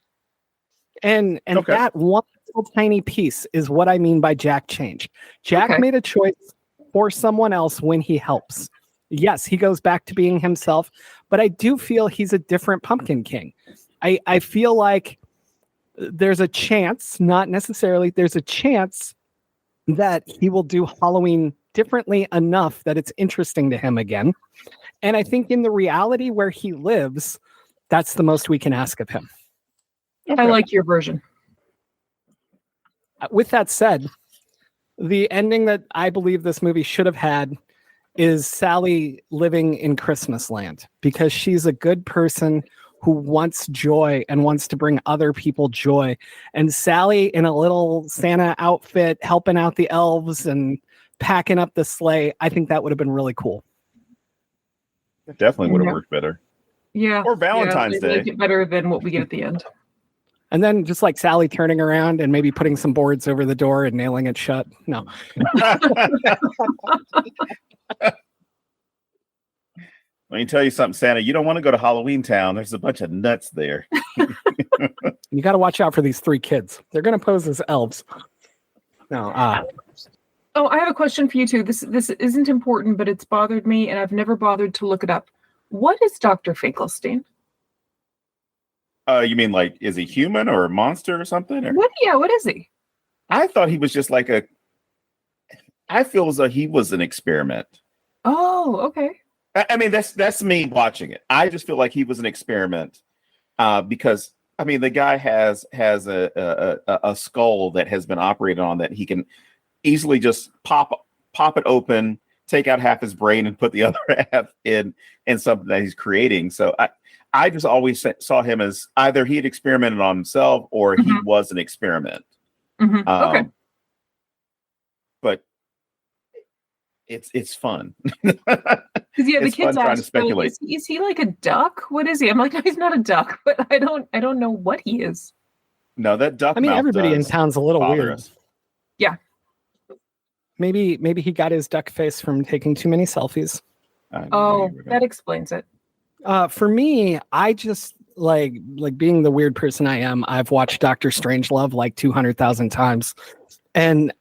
And that one little tiny piece is what I mean by Jack change. Jack made a choice for someone else when he helps. Yes, he goes back to being himself, but I do feel he's a different Pumpkin King. I feel like there's a chance, not necessarily, there's a chance that he will do Halloween differently enough that it's interesting to him again. And I think in the reality where he lives, that's the most we can ask of him. I like your version. With that said, the ending that I believe this movie should have had is Sally living in Christmas land, because she's a good person who wants joy and wants to bring other people joy. And Sally in a little Santa outfit, helping out the elves and packing up the sleigh, I think that would have been really cool. It definitely would have worked better. Yeah. Or Valentine's Day. Make it better than what we get at the end. And then just like Sally turning around and maybe putting some boards over the door and nailing it shut. No. Let me tell you something, Santa. You don't want to go to Halloween Town. There's a bunch of nuts there. You got to watch out for these 3 kids. They're going to pose as elves. No. Oh, I have a question for you too. This isn't important, but it's bothered me, and I've never bothered to look it up. What is Dr. Finkelstein? You mean like, is he human or a monster or something? Or? What is he? I thought he was just like I feel as though he was an experiment. Oh, okay. I mean, that's me watching it. I just feel like he was an experiment because I mean, the guy has a skull that has been operated on that he can easily just pop it open, take out half his brain, and put the other half in something that he's creating. So I just always saw him as either he had experimented on himself or he was an experiment. Okay. But it's fun. Because the kids trying to speculate. Is he like a duck? What is he? I'm like, no, he's not a duck, but I don't know what he is. No, that duck. I mean, everybody in town's a little weird. Us. Yeah. Maybe he got his duck face from taking too many selfies. Oh, that explains it. For me, I just like being the weird person I am. I've watched Dr. Strangelove like 200,000 times, and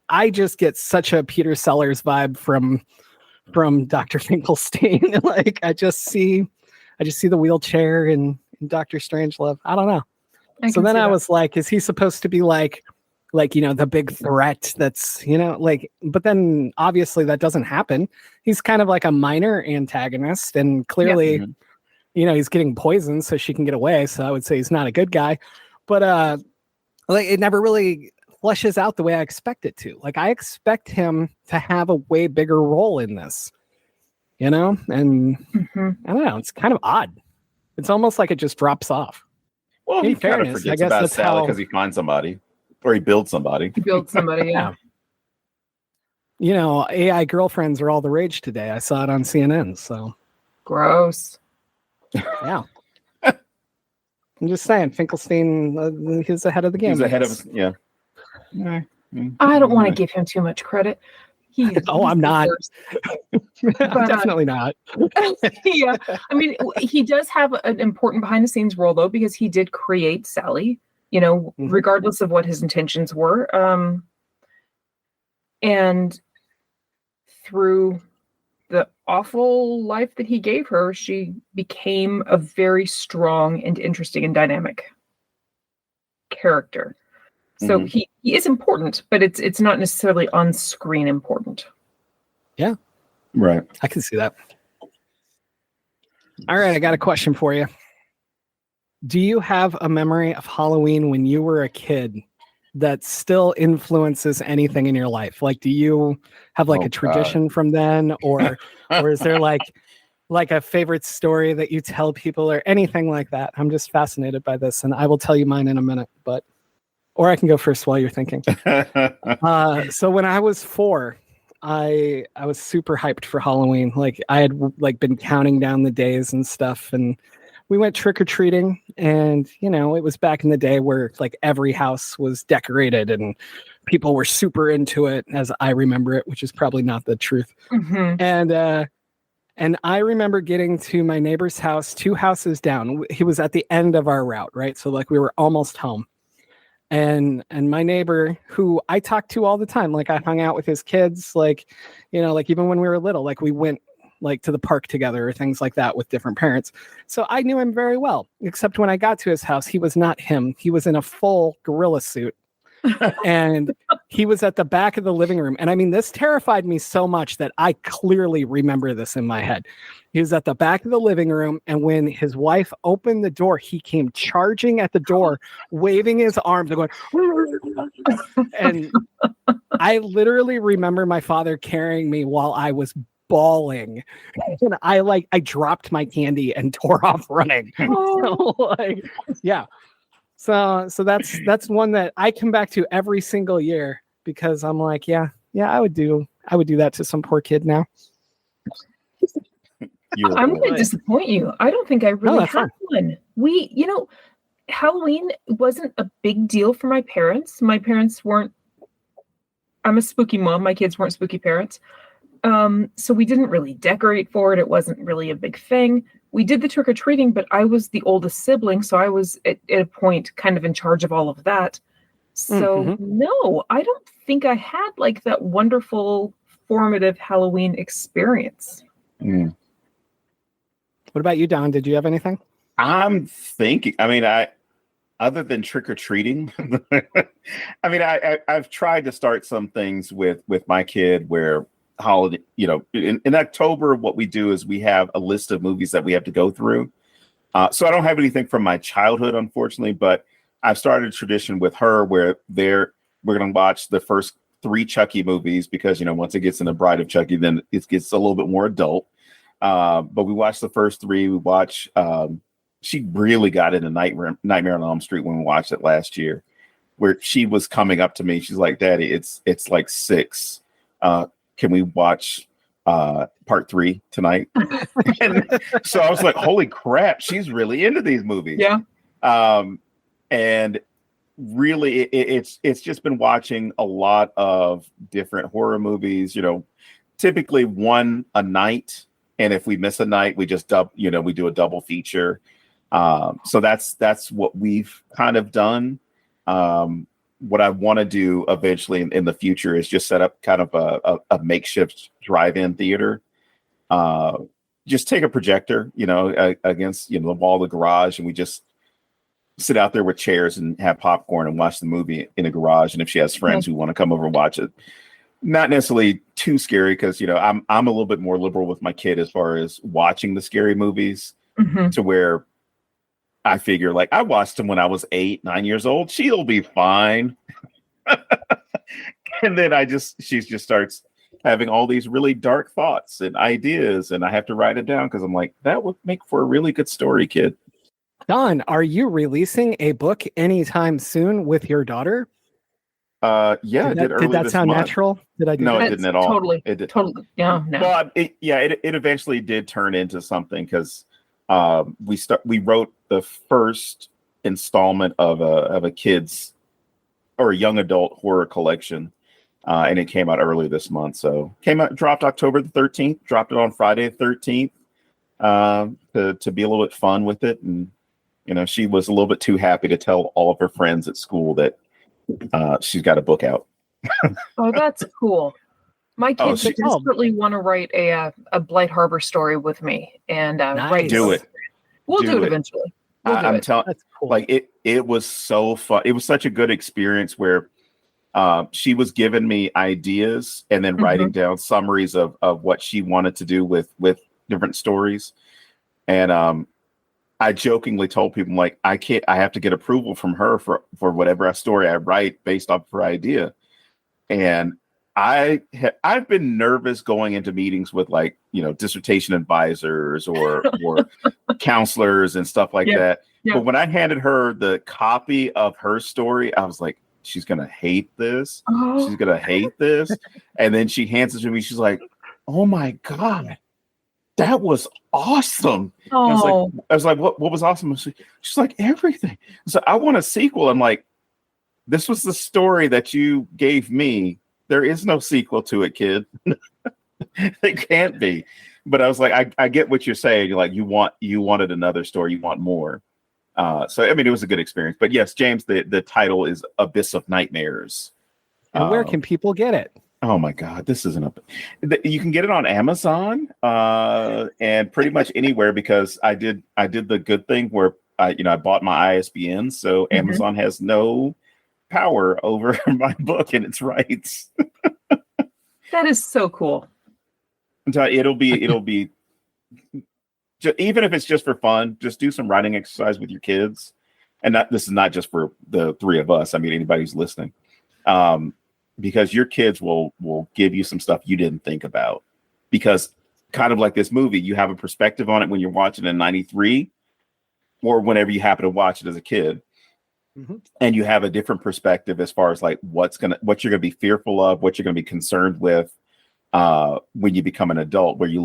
I just get such a Peter Sellers vibe from Dr. Finkelstein. Like I just see the wheelchair in Dr. Strangelove. I don't know. So then I was like, is he supposed to be like, the big threat that's, but then obviously that doesn't happen. He's kind of like a minor antagonist, and clearly, he's getting poisoned so she can get away. So I would say he's not a good guy, but it never really fleshes out the way I expect it to. Like I expect him to have a way bigger role in this, and I don't know. It's kind of odd. It's almost like it just drops off. Well, he kind of forgets about Sally because he finds somebody. Or he builds somebody. Yeah. AI girlfriends are all the rage today. I saw it on CNN, so. Gross. Yeah. I'm just saying, Finkelstein, he's ahead of the game. He's ahead of us, yeah. I don't want to give him too much credit. I'm not. I'm definitely not. Yeah. I mean, he does have an important behind-the-scenes role, though, because he did create Sally. Regardless of what his intentions were. And through the awful life that he gave her, she became a very strong and interesting and dynamic character. So he is important, but it's not necessarily on screen important. Yeah. Right. I can see that. All right, I got a question for you. Do you have a memory of Halloween when you were a kid that still influences anything in your life? Like, do you have a tradition from then, or is there like a favorite story that you tell people or anything like that? I'm just fascinated by this, and I will tell you mine in a minute, or I can go first while you're thinking. So when I was 4, I was super hyped for Halloween. Like I had been counting down the days and stuff, and we went trick-or-treating, and, it was back in the day where every house was decorated and people were super into it, as I remember it, which is probably not the truth. And I remember getting to my neighbor's house 2 houses down. He was at the end of our route, right? So we were almost home. And my neighbor, who I talked to all the time, I hung out with his kids, even when we were little, we went to the park together or things like that with different parents. So I knew him very well, except when I got to his house, he was not him. He was in a full gorilla suit and he was at the back of the living room. And I mean, this terrified me so much that I clearly remember this in my head. He was at the back of the living room. And when his wife opened the door, he came charging at the door, waving his arms and going, and I literally remember my father carrying me while I was bawling, and I dropped my candy and tore off running. So yeah. So that's one that I come back to every single year because I'm like, yeah, I would do that to some poor kid now. I'm going to disappoint you. I don't think I really have one. Halloween wasn't a big deal for my parents. My parents weren't, I'm a spooky mom. My kids weren't spooky parents. So we didn't really decorate for it. It wasn't really a big thing. We did the trick-or-treating, but I was the oldest sibling, so I was at a point kind of in charge of all of that. So no, I don't think I had like that wonderful formative Halloween experience. What about you, Don? Did you have anything? I'm thinking, other than trick-or-treating, I've tried to start some things with my kid where holiday, in October, what we do is we have a list of movies that we have to go through. So I don't have anything from my childhood, unfortunately, but I've started a tradition with her where we're going to watch the first 3 Chucky movies because, once it gets in the Bride of Chucky, then it gets a little bit more adult. But we watched the first 3. We watch, she really got into Nightmare on Elm Street when we watched it last year, where she was coming up to me. She's like, Daddy, it's like 6. Can we watch part 3 tonight? And so I was like, holy crap, she's really into these movies. Yeah. And really it's just been watching a lot of different horror movies, typically one a night. And if we miss a night, we just we do a double feature. So that's what we've kind of done. What I want to do eventually in the future is just set up kind of a makeshift drive-in theater. Just take a projector, against the wall of the garage, and we just sit out there with chairs and have popcorn and watch the movie in a garage. And if she has friends who want to come over and watch it, not necessarily too scary because I'm a little bit more liberal with my kid as far as watching the scary movies to where I figure like I watched them when I was 8, 9 years old. She'll be fine. And then she just starts having all these really dark thoughts and ideas, and I have to write it down because I'm like, that would make for a really good story, kid. Don, are you releasing a book anytime soon with your daughter? Yeah, did that sound natural? Did I do no, that? It didn't at all. Totally. It did. Totally. Yeah. No. Well, it eventually did turn into something because we wrote the first installment of a kids or a young adult horror collection, and it came out early this month. So dropped October the 13th, dropped it on Friday the 13th to be a little bit fun with it. And she was a little bit too happy to tell all of her friends at school that she's got a book out. Oh, that's cool. My kids desperately want to write a Blight Harbor story with me, and nice. Do it. We'll do it eventually. I'm telling, cool. Like it was so fun. It was such a good experience where she was giving me ideas and then writing down summaries of what she wanted to do with different stories. And I jokingly told people, like, I have to get approval from her for whatever story I write based off her idea. And I've been nervous going into meetings with dissertation advisors or counselors and stuff like that. Yeah. But when I handed her the copy of her story, I was like, she's going to hate this. Oh. She's going to hate this. And then she hands it to me. She's like, oh my God, that was awesome. Oh. I was like, what was awesome? She's like, everything. So I want a sequel. I'm like, this was the story that you gave me. There is no sequel to it, kid. It can't be. But I was like, I get what you're saying. You're like, you wanted another story. You want more. So, it was a good experience. But yes, James, the title is Abyss of Nightmares. And where can people get it? Oh my God, this isn't you can get it on Amazon and pretty much anywhere because I did the good thing where I bought my ISBN. So Amazon has no power over my book and its rights. That is so cool. It'll be even if it's just for fun, just do some writing exercise with your kids. And this is not just for the 3 of us. I mean, anybody who's listening, because your kids will give you some stuff you didn't think about, because kind of like this movie, you have a perspective on it when you're watching in 93 or whenever you happen to watch it as a kid. And you have a different perspective as far as like what you're going to be fearful of, what you're going to be concerned with when you become an adult, where you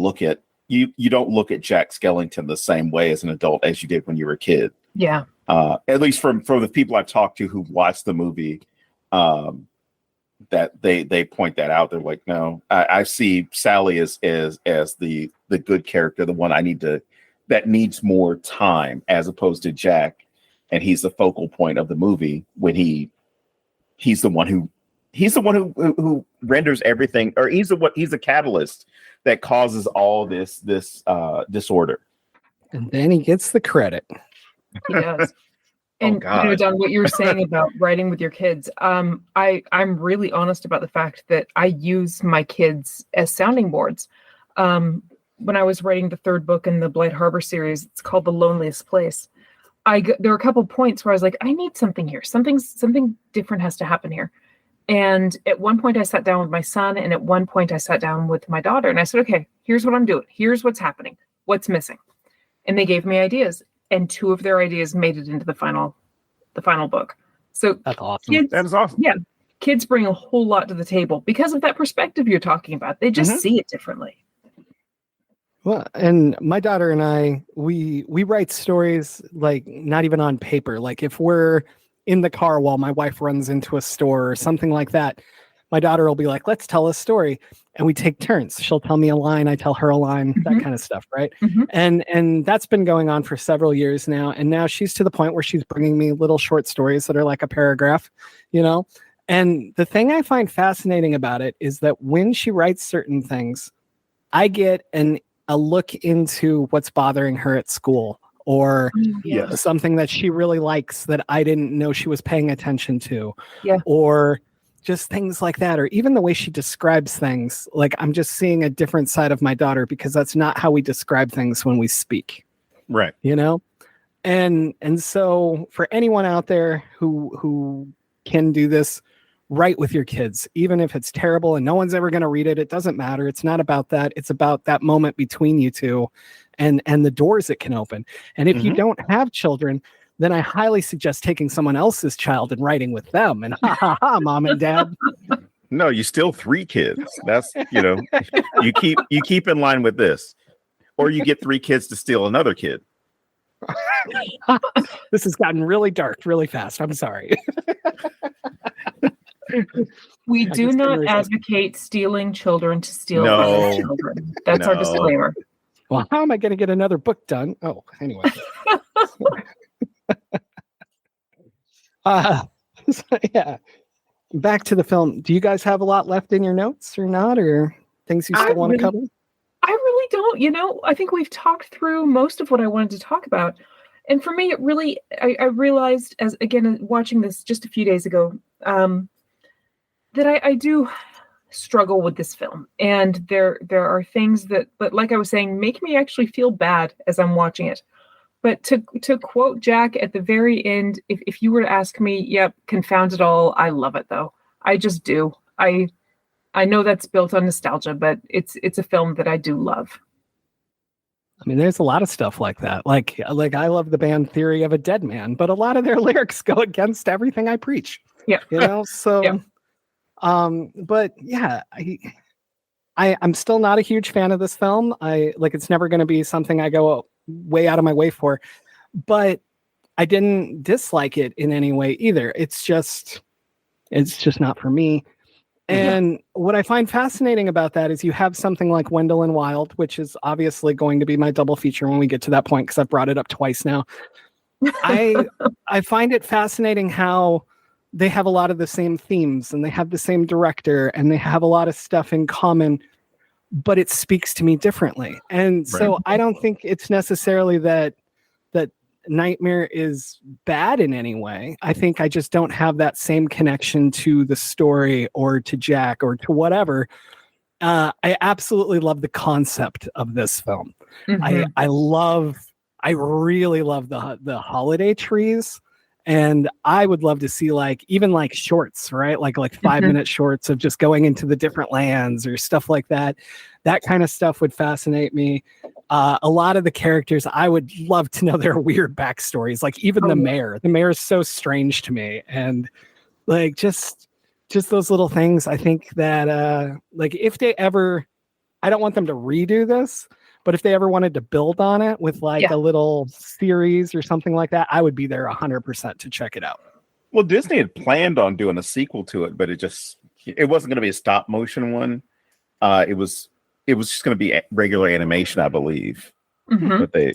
don't look at Jack Skellington the same way as an adult as you did when you were a kid. Yeah. At least from the people I've talked to who've watched the movie, that they point that out. They're like, no, I see Sally as the good character, the one that needs more time, as opposed to Jack, and he's the focal point of the movie when he's the one who renders everything, or he's a catalyst that causes all this disorder. And then he gets the credit. He does. And Don, what you were saying about writing with your kids, I'm really honest about the fact that I use my kids as sounding boards. When I was writing the third book in the Blight Harbor series, it's called The Loneliest Place. There were a couple points where I was like, I need something here. Something different has to happen here. And at one point I sat down with my son, and at one point I sat down with my daughter, and I said, okay, here's what I'm doing. Here's what's happening. What's missing? And they gave me ideas. And 2 of their ideas made it into the final book. So that's awesome. That is awesome. Yeah. Kids bring a whole lot to the table because of that perspective you're talking about. They just see it differently. Well, and my daughter and I, we write stories like not even on paper. Like if we're in the car while my wife runs into a store or something like that, my daughter will be like, let's tell a story. And we take turns. She'll tell me a line, I tell her a line, that kind of stuff, right? And that's been going on for several years now. And now she's to the point where she's bringing me little short stories that are like a paragraph, And the thing I find fascinating about it is that when she writes certain things, I get a look into what's bothering her at school, or something that she really likes that I didn't know she was paying attention to, or just things like that, or even the way she describes things. Like I'm just seeing a different side of my daughter, because that's not how we describe things when we speak. Right. And so for anyone out there who can do this, write with your kids, even if it's terrible and no one's ever going to read it. It doesn't matter. It's not about that. It's about that moment between you two and the doors it can open. And if you don't have children, then I highly suggest taking someone else's child and writing with them. And mom and dad. No, you still 3 kids. That's, you keep in line with this, or you get 3 kids to steal another kid. This has gotten really dark really fast. I'm sorry. We do not advocate stealing children to steal other children. That's our disclaimer. Well, how am I going to get another book done? Oh, anyway. So, yeah. Back to the film. Do you guys have a lot left in your notes or not, or things you still want to cover? I really don't. I think we've talked through most of what I wanted to talk about. And for me, it really, I realized, as again, watching this just a few days ago, that I do struggle with this film. And there are things that, but like I was saying, make me actually feel bad as I'm watching it. But to quote Jack at the very end, if you were to ask me, yep, confound it all, I love it though. I just do. I know that's built on nostalgia, but it's a film that I do love. I mean, there's a lot of stuff like that. Like I love the band Theory of a Dead Man, but a lot of their lyrics go against everything I preach. Yeah. So but yeah, I'm still not a huge fan of this film. It's never going to be something I go way out of my way for, but I didn't dislike it in any way either. It's just not for me. And what I find fascinating about that is you have something like Wendell and Wild, which is obviously going to be my double feature when we get to that point, because I've brought it up twice now. I find it fascinating how they have a lot of the same themes, and they have the same director, and they have a lot of stuff in common, but it speaks to me differently. And so I don't think it's necessarily that Nightmare is bad in any way. I think I just don't have that same connection to the story or to Jack or to whatever. I absolutely love the concept of this film. I really love the holiday trees. And I would love to see even shorts, right? Like 5-minute shorts of just going into the different lands or stuff like that. That kind of stuff would fascinate me. A lot of the characters, I would love to know their weird backstories. Like even the mayor. The mayor is so strange to me. And just those little things. I think that if they ever, I don't want them to redo this, But if they ever wanted to build on it with like a little series or something like that, I would be there 100% to check it out. Well, Disney had planned on doing a sequel to it, but it wasn't going to be a stop motion one. It was just going to be regular animation, I believe. Mm-hmm. But they,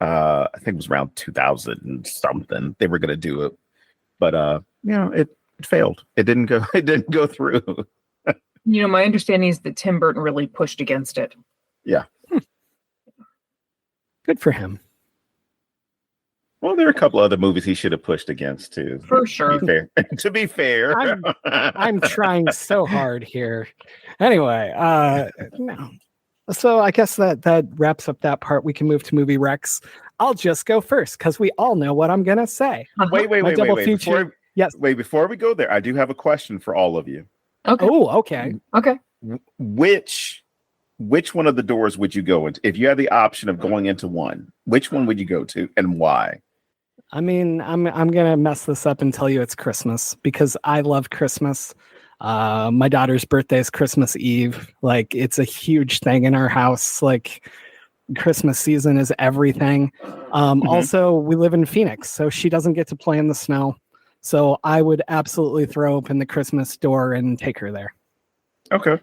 I think it was around 2000 and something. They were going to do it, but it failed. It didn't go. It didn't go through. My understanding is that Tim Burton really pushed against it. Yeah. Good for him. Well, there are a couple other movies he should have pushed against too. For sure. To be fair, I'm trying so hard here. Anyway, no. So I guess that wraps up that part. We can move to movie recs. I'll just go first because we all know what I'm gonna say. Wait. Before we go there, I do have a question for all of you. Okay. Oh, okay. Okay. Which one of the doors would you go into if you had the option of going into one? Which one would you go to and why? I mean, I'm gonna mess this up and tell you it's Christmas because I love Christmas. My daughter's birthday is Christmas Eve. Like, it's a huge thing in our house. Like, Christmas season is everything. Also, we live in Phoenix, so she doesn't get to play in the snow. So I would absolutely throw open the Christmas door and take her there. Okay.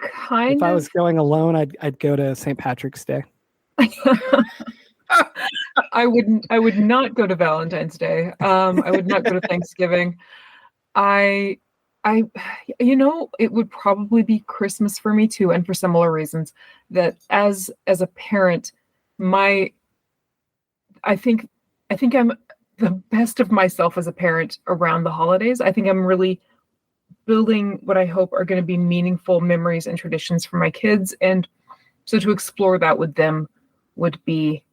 If I was going alone, I'd go to St. Patrick's Day. I would not go to Valentine's Day. I would not go to Thanksgiving. It would probably be Christmas for me too, and for similar reasons. That as a parent, I think I'm the best of myself as a parent around the holidays. I think I'm really building what I hope are going to be meaningful memories and traditions for my kids, and so to explore that with them would be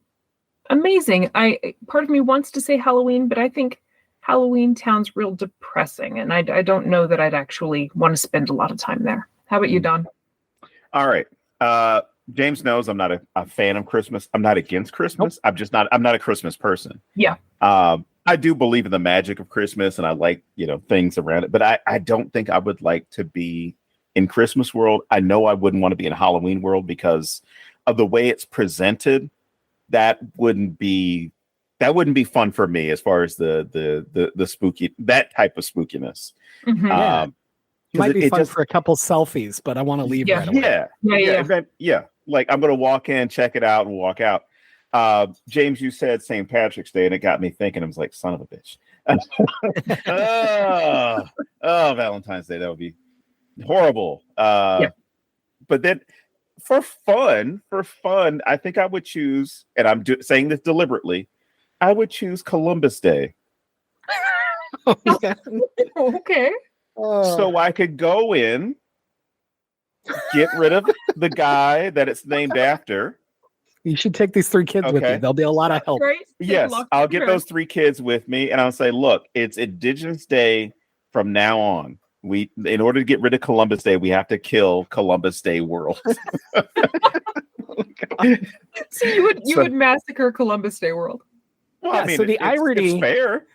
amazing. Part of me wants to say Halloween, but I think Halloween sounds real depressing, and I don't know that I'd actually want to spend a lot of time there. How about you, Don? All right. James knows I'm not a fan of Christmas. I'm not against Christmas. Nope. I'm not a Christmas person. Yeah. I do believe in the magic of Christmas, and I like, things around it, but I don't think I would like to be in Christmas world. I know I wouldn't want to be in Halloween world because of the way it's presented. That wouldn't be fun for me as far as the spooky, that type of spookiness. Mm-hmm. Might be fun for a couple selfies, but I want to leave right away. Yeah. Like, I'm going to walk in, check it out, and walk out. James, you said St. Patrick's Day, and it got me thinking. I was like, son of a bitch. Valentine's Day, that would be horrible. But then for fun, I think I would choose, and I'm saying this deliberately, I would choose Columbus Day. Okay. So I could go in, get rid of the guy that it's named after. You should take these 3 kids with you. There'll be a lot of help. Right? Yes, I'll get those 3 kids with me, and I'll say, look, it's Indigenous Day from now on. In order to get rid of Columbus Day, we have to kill Columbus Day world. So you would massacre Columbus Day world. Well, I mean, so the irony, it's fair.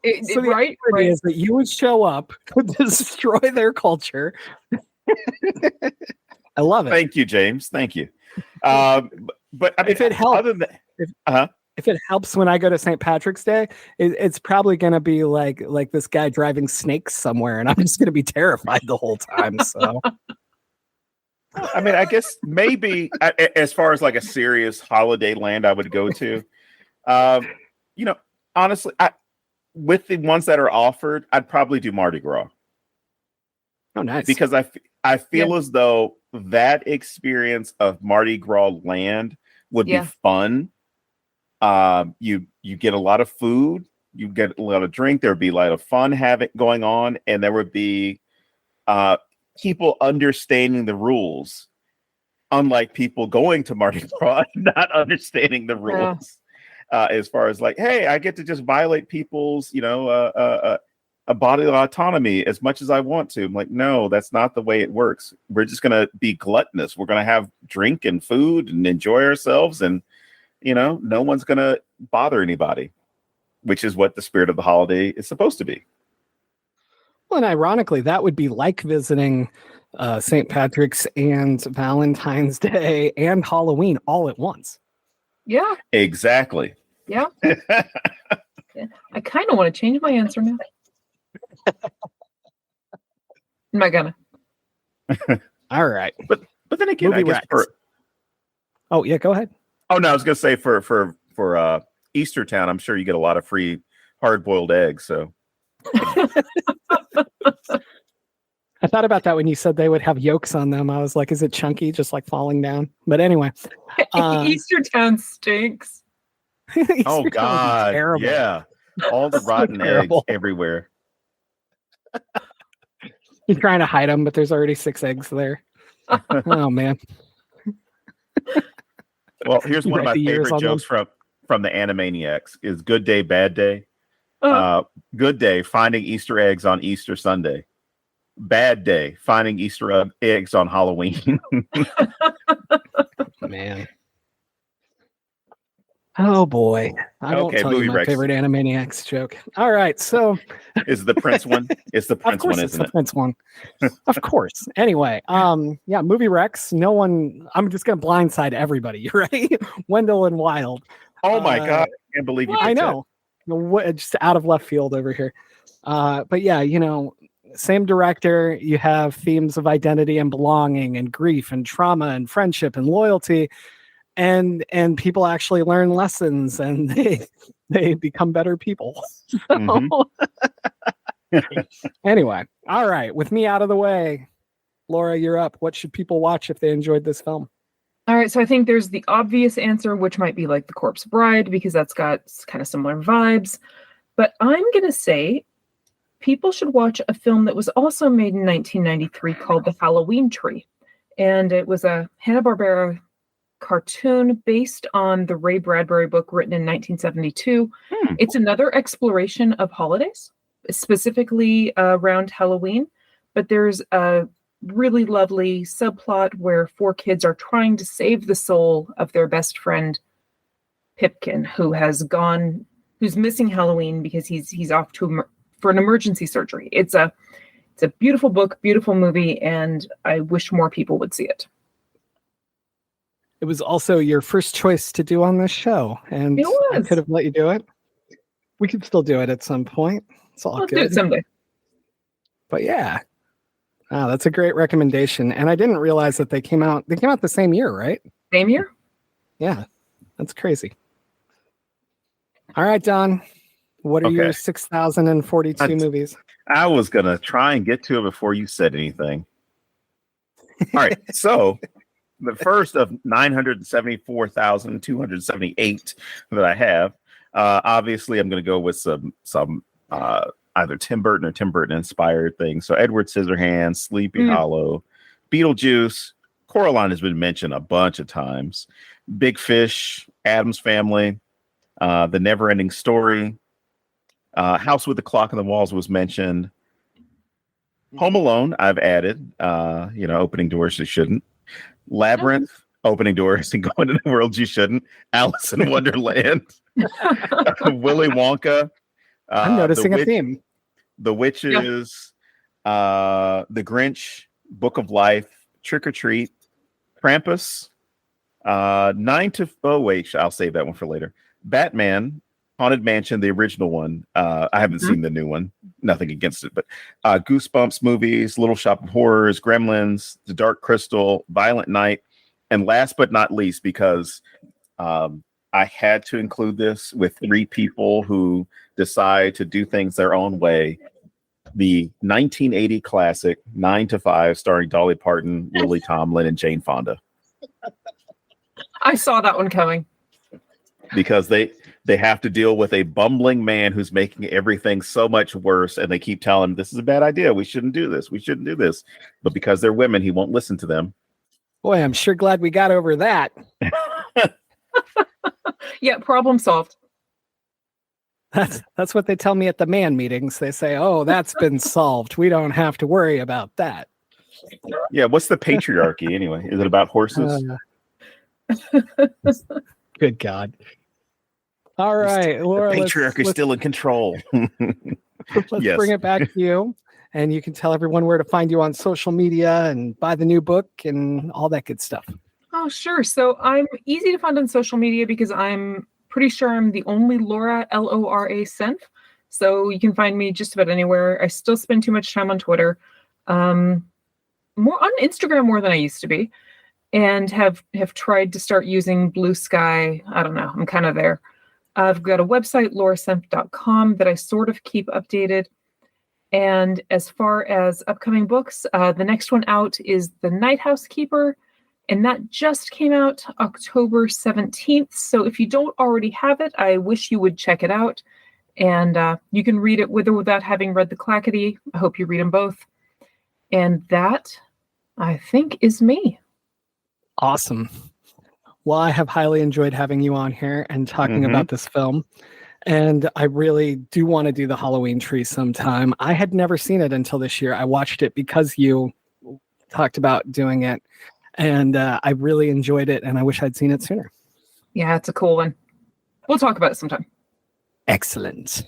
Irony is that you would show up, destroy their culture. I love it. Thank you, James. Thank you. But I mean, if it helps, if it helps when I go to St. Patrick's Day, it's probably going to be like this guy driving snakes somewhere, and I'm just going to be terrified the whole time. So, I mean, I guess maybe as far as like a serious holiday land, I would go to. Honestly, with the ones that are offered, I'd probably do Mardi Gras. Oh, nice! Because I feel as though that experience of Mardi Gras land would be fun. You get a lot of food, you get a lot of drink. There would be a lot of fun going on, and there would be people understanding the rules, unlike people going to Mardi Gras not understanding the rules. As far as like, hey, I get to just violate people's, a bodily autonomy as much as I want to. I'm like, no, that's not the way it works. We're just going to be gluttonous. We're going to have drink and food and enjoy ourselves. And, no one's going to bother anybody, which is what the spirit of the holiday is supposed to be. Well, and ironically, that would be like visiting St. Patrick's and Valentine's Day and Halloween all at once. Yeah. Exactly. Yeah. I kind of want to change my answer now. Am I gonna? All right. But then again, I guess oh yeah, go ahead. Oh no, I was gonna say for Easter Town, I'm sure you get a lot of free hard-boiled eggs. So I thought about that when you said they would have yolks on them. I was like, is it chunky, just like falling down? But anyway, Easter Town stinks. Oh God, yeah, all the rotten eggs everywhere. You're trying to hide them, but there's already 6 eggs there. Oh man. Well, here's one of my favorite jokes from the Animaniacs is Good Day, Bad Day. Good day, finding Easter eggs on Easter Sunday. Bad day, finding Easter eggs on Halloween. Man. Oh boy. I won't tell you my favorite Animaniacs joke. All right, so is the Prince one? It's the Prince one, isn't it? The Prince one. Of course. Anyway, yeah, Movie Rex. No one, I'm just gonna blindside everybody, right? Wendell and Wild. Oh my God, I can't believe you did I know. Just out of left field over here. But yeah, same director, you have themes of identity and belonging and grief and trauma and friendship and loyalty. And people actually learn lessons and they become better people. Anyway, all right. With me out of the way, Laura, you're up. What should people watch if they enjoyed this film? All right, so I think there's the obvious answer, which might be like The Corpse Bride, because that's got kind of similar vibes. But I'm going to say people should watch a film that was also made in 1993 called The Halloween Tree. And it was a Hanna-Barbera cartoon based on the Ray Bradbury book written in 1972. It's another exploration of holidays, specifically around Halloween, but there's a really lovely subplot where 4 kids are trying to save the soul of their best friend Pipkin, who's missing Halloween because he's off for an emergency surgery. It's a beautiful book, beautiful movie, and I wish more people would see it. It was also your first choice to do on this show, and I could have let you do it. We could still do it at some point. It's all good. Do it someday. But yeah, that's a great recommendation. And I didn't realize that they came out the same year, right? Same year? Yeah, that's crazy. All right, Don. What are your 6,042 movies? I was gonna try and get to it before you said anything. All right, so. The first of 974,278 that I have. Obviously, I'm going to go with some either Tim Burton or Tim Burton inspired things. So Edward Scissorhands, Sleepy Hollow, Beetlejuice. Coraline has been mentioned a bunch of times. Big Fish, Addams Family, The Never-Ending Story, House with the Clock on the Walls was mentioned. Home Alone, I've added. Opening doors you shouldn't. Labyrinth, opening doors and going to the world you shouldn't. Alice in Wonderland, Willy Wonka. I'm noticing a theme. The Witches, The Grinch, Book of Life, Trick or Treat, Krampus, I'll save that one for later. Batman, Haunted Mansion, the original one. I haven't seen the new one. Nothing against it, but Goosebumps movies, Little Shop of Horrors, Gremlins, The Dark Crystal, Violent Night, and last but not least, because I had to include this with 3 people who decide to do things their own way. The 1980 classic 9 to 5, starring Dolly Parton, Lily Tomlin, and Jane Fonda. I saw that one coming. Because they have to deal with a bumbling man who's making everything so much worse, and they keep telling him, this is a bad idea. We shouldn't do this. We shouldn't do this. But because they're women, he won't listen to them. Boy, I'm sure glad we got over that. Yeah, problem solved. That's what they tell me at the man meetings. They say, oh, that's been solved. We don't have to worry about that. Yeah, what's the patriarchy anyway? Is it about horses? Good God. All right, Laura. The patriarchy is still in control. Let's bring it back to you. and you can tell everyone where to find you on social media and buy the new book and all that good stuff. Oh, sure. So I'm easy to find on social media because I'm pretty sure I'm the only Lora, Lora Senf. So you can find me just about anywhere. I still spend too much time on Twitter, more on Instagram more than I used to be, and have tried to start using Blue Sky. I don't know. I'm kind of there. I've got a website, lorasenf.com, that I sort of keep updated. And as far as upcoming books, the next one out is The Nighthouse Keeper, and that just came out October 17th. So if you don't already have it, I wish you would check it out. And you can read it with or without having read the Clackity. I hope you read them both. And that, I think, is me. Awesome. Well, I have highly enjoyed having you on here and talking about this film. And I really do want to do the Halloween tree sometime. I had never seen it until this year. I watched it because you talked about doing it. And I really enjoyed it, and I wish I'd seen it sooner. Yeah, it's a cool one. We'll talk about it sometime. Excellent.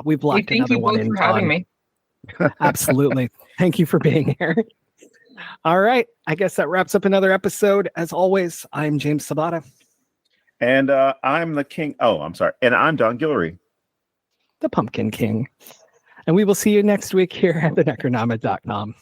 We've locked another one in. Thank you both for having me. Absolutely. Thank you for being here. All right. I guess that wraps up another episode. As always, I'm James Sabata. And I'm the king. Oh, I'm sorry. And I'm Don Guillory, the Pumpkin King. And we will see you next week here at thenecronomid.com.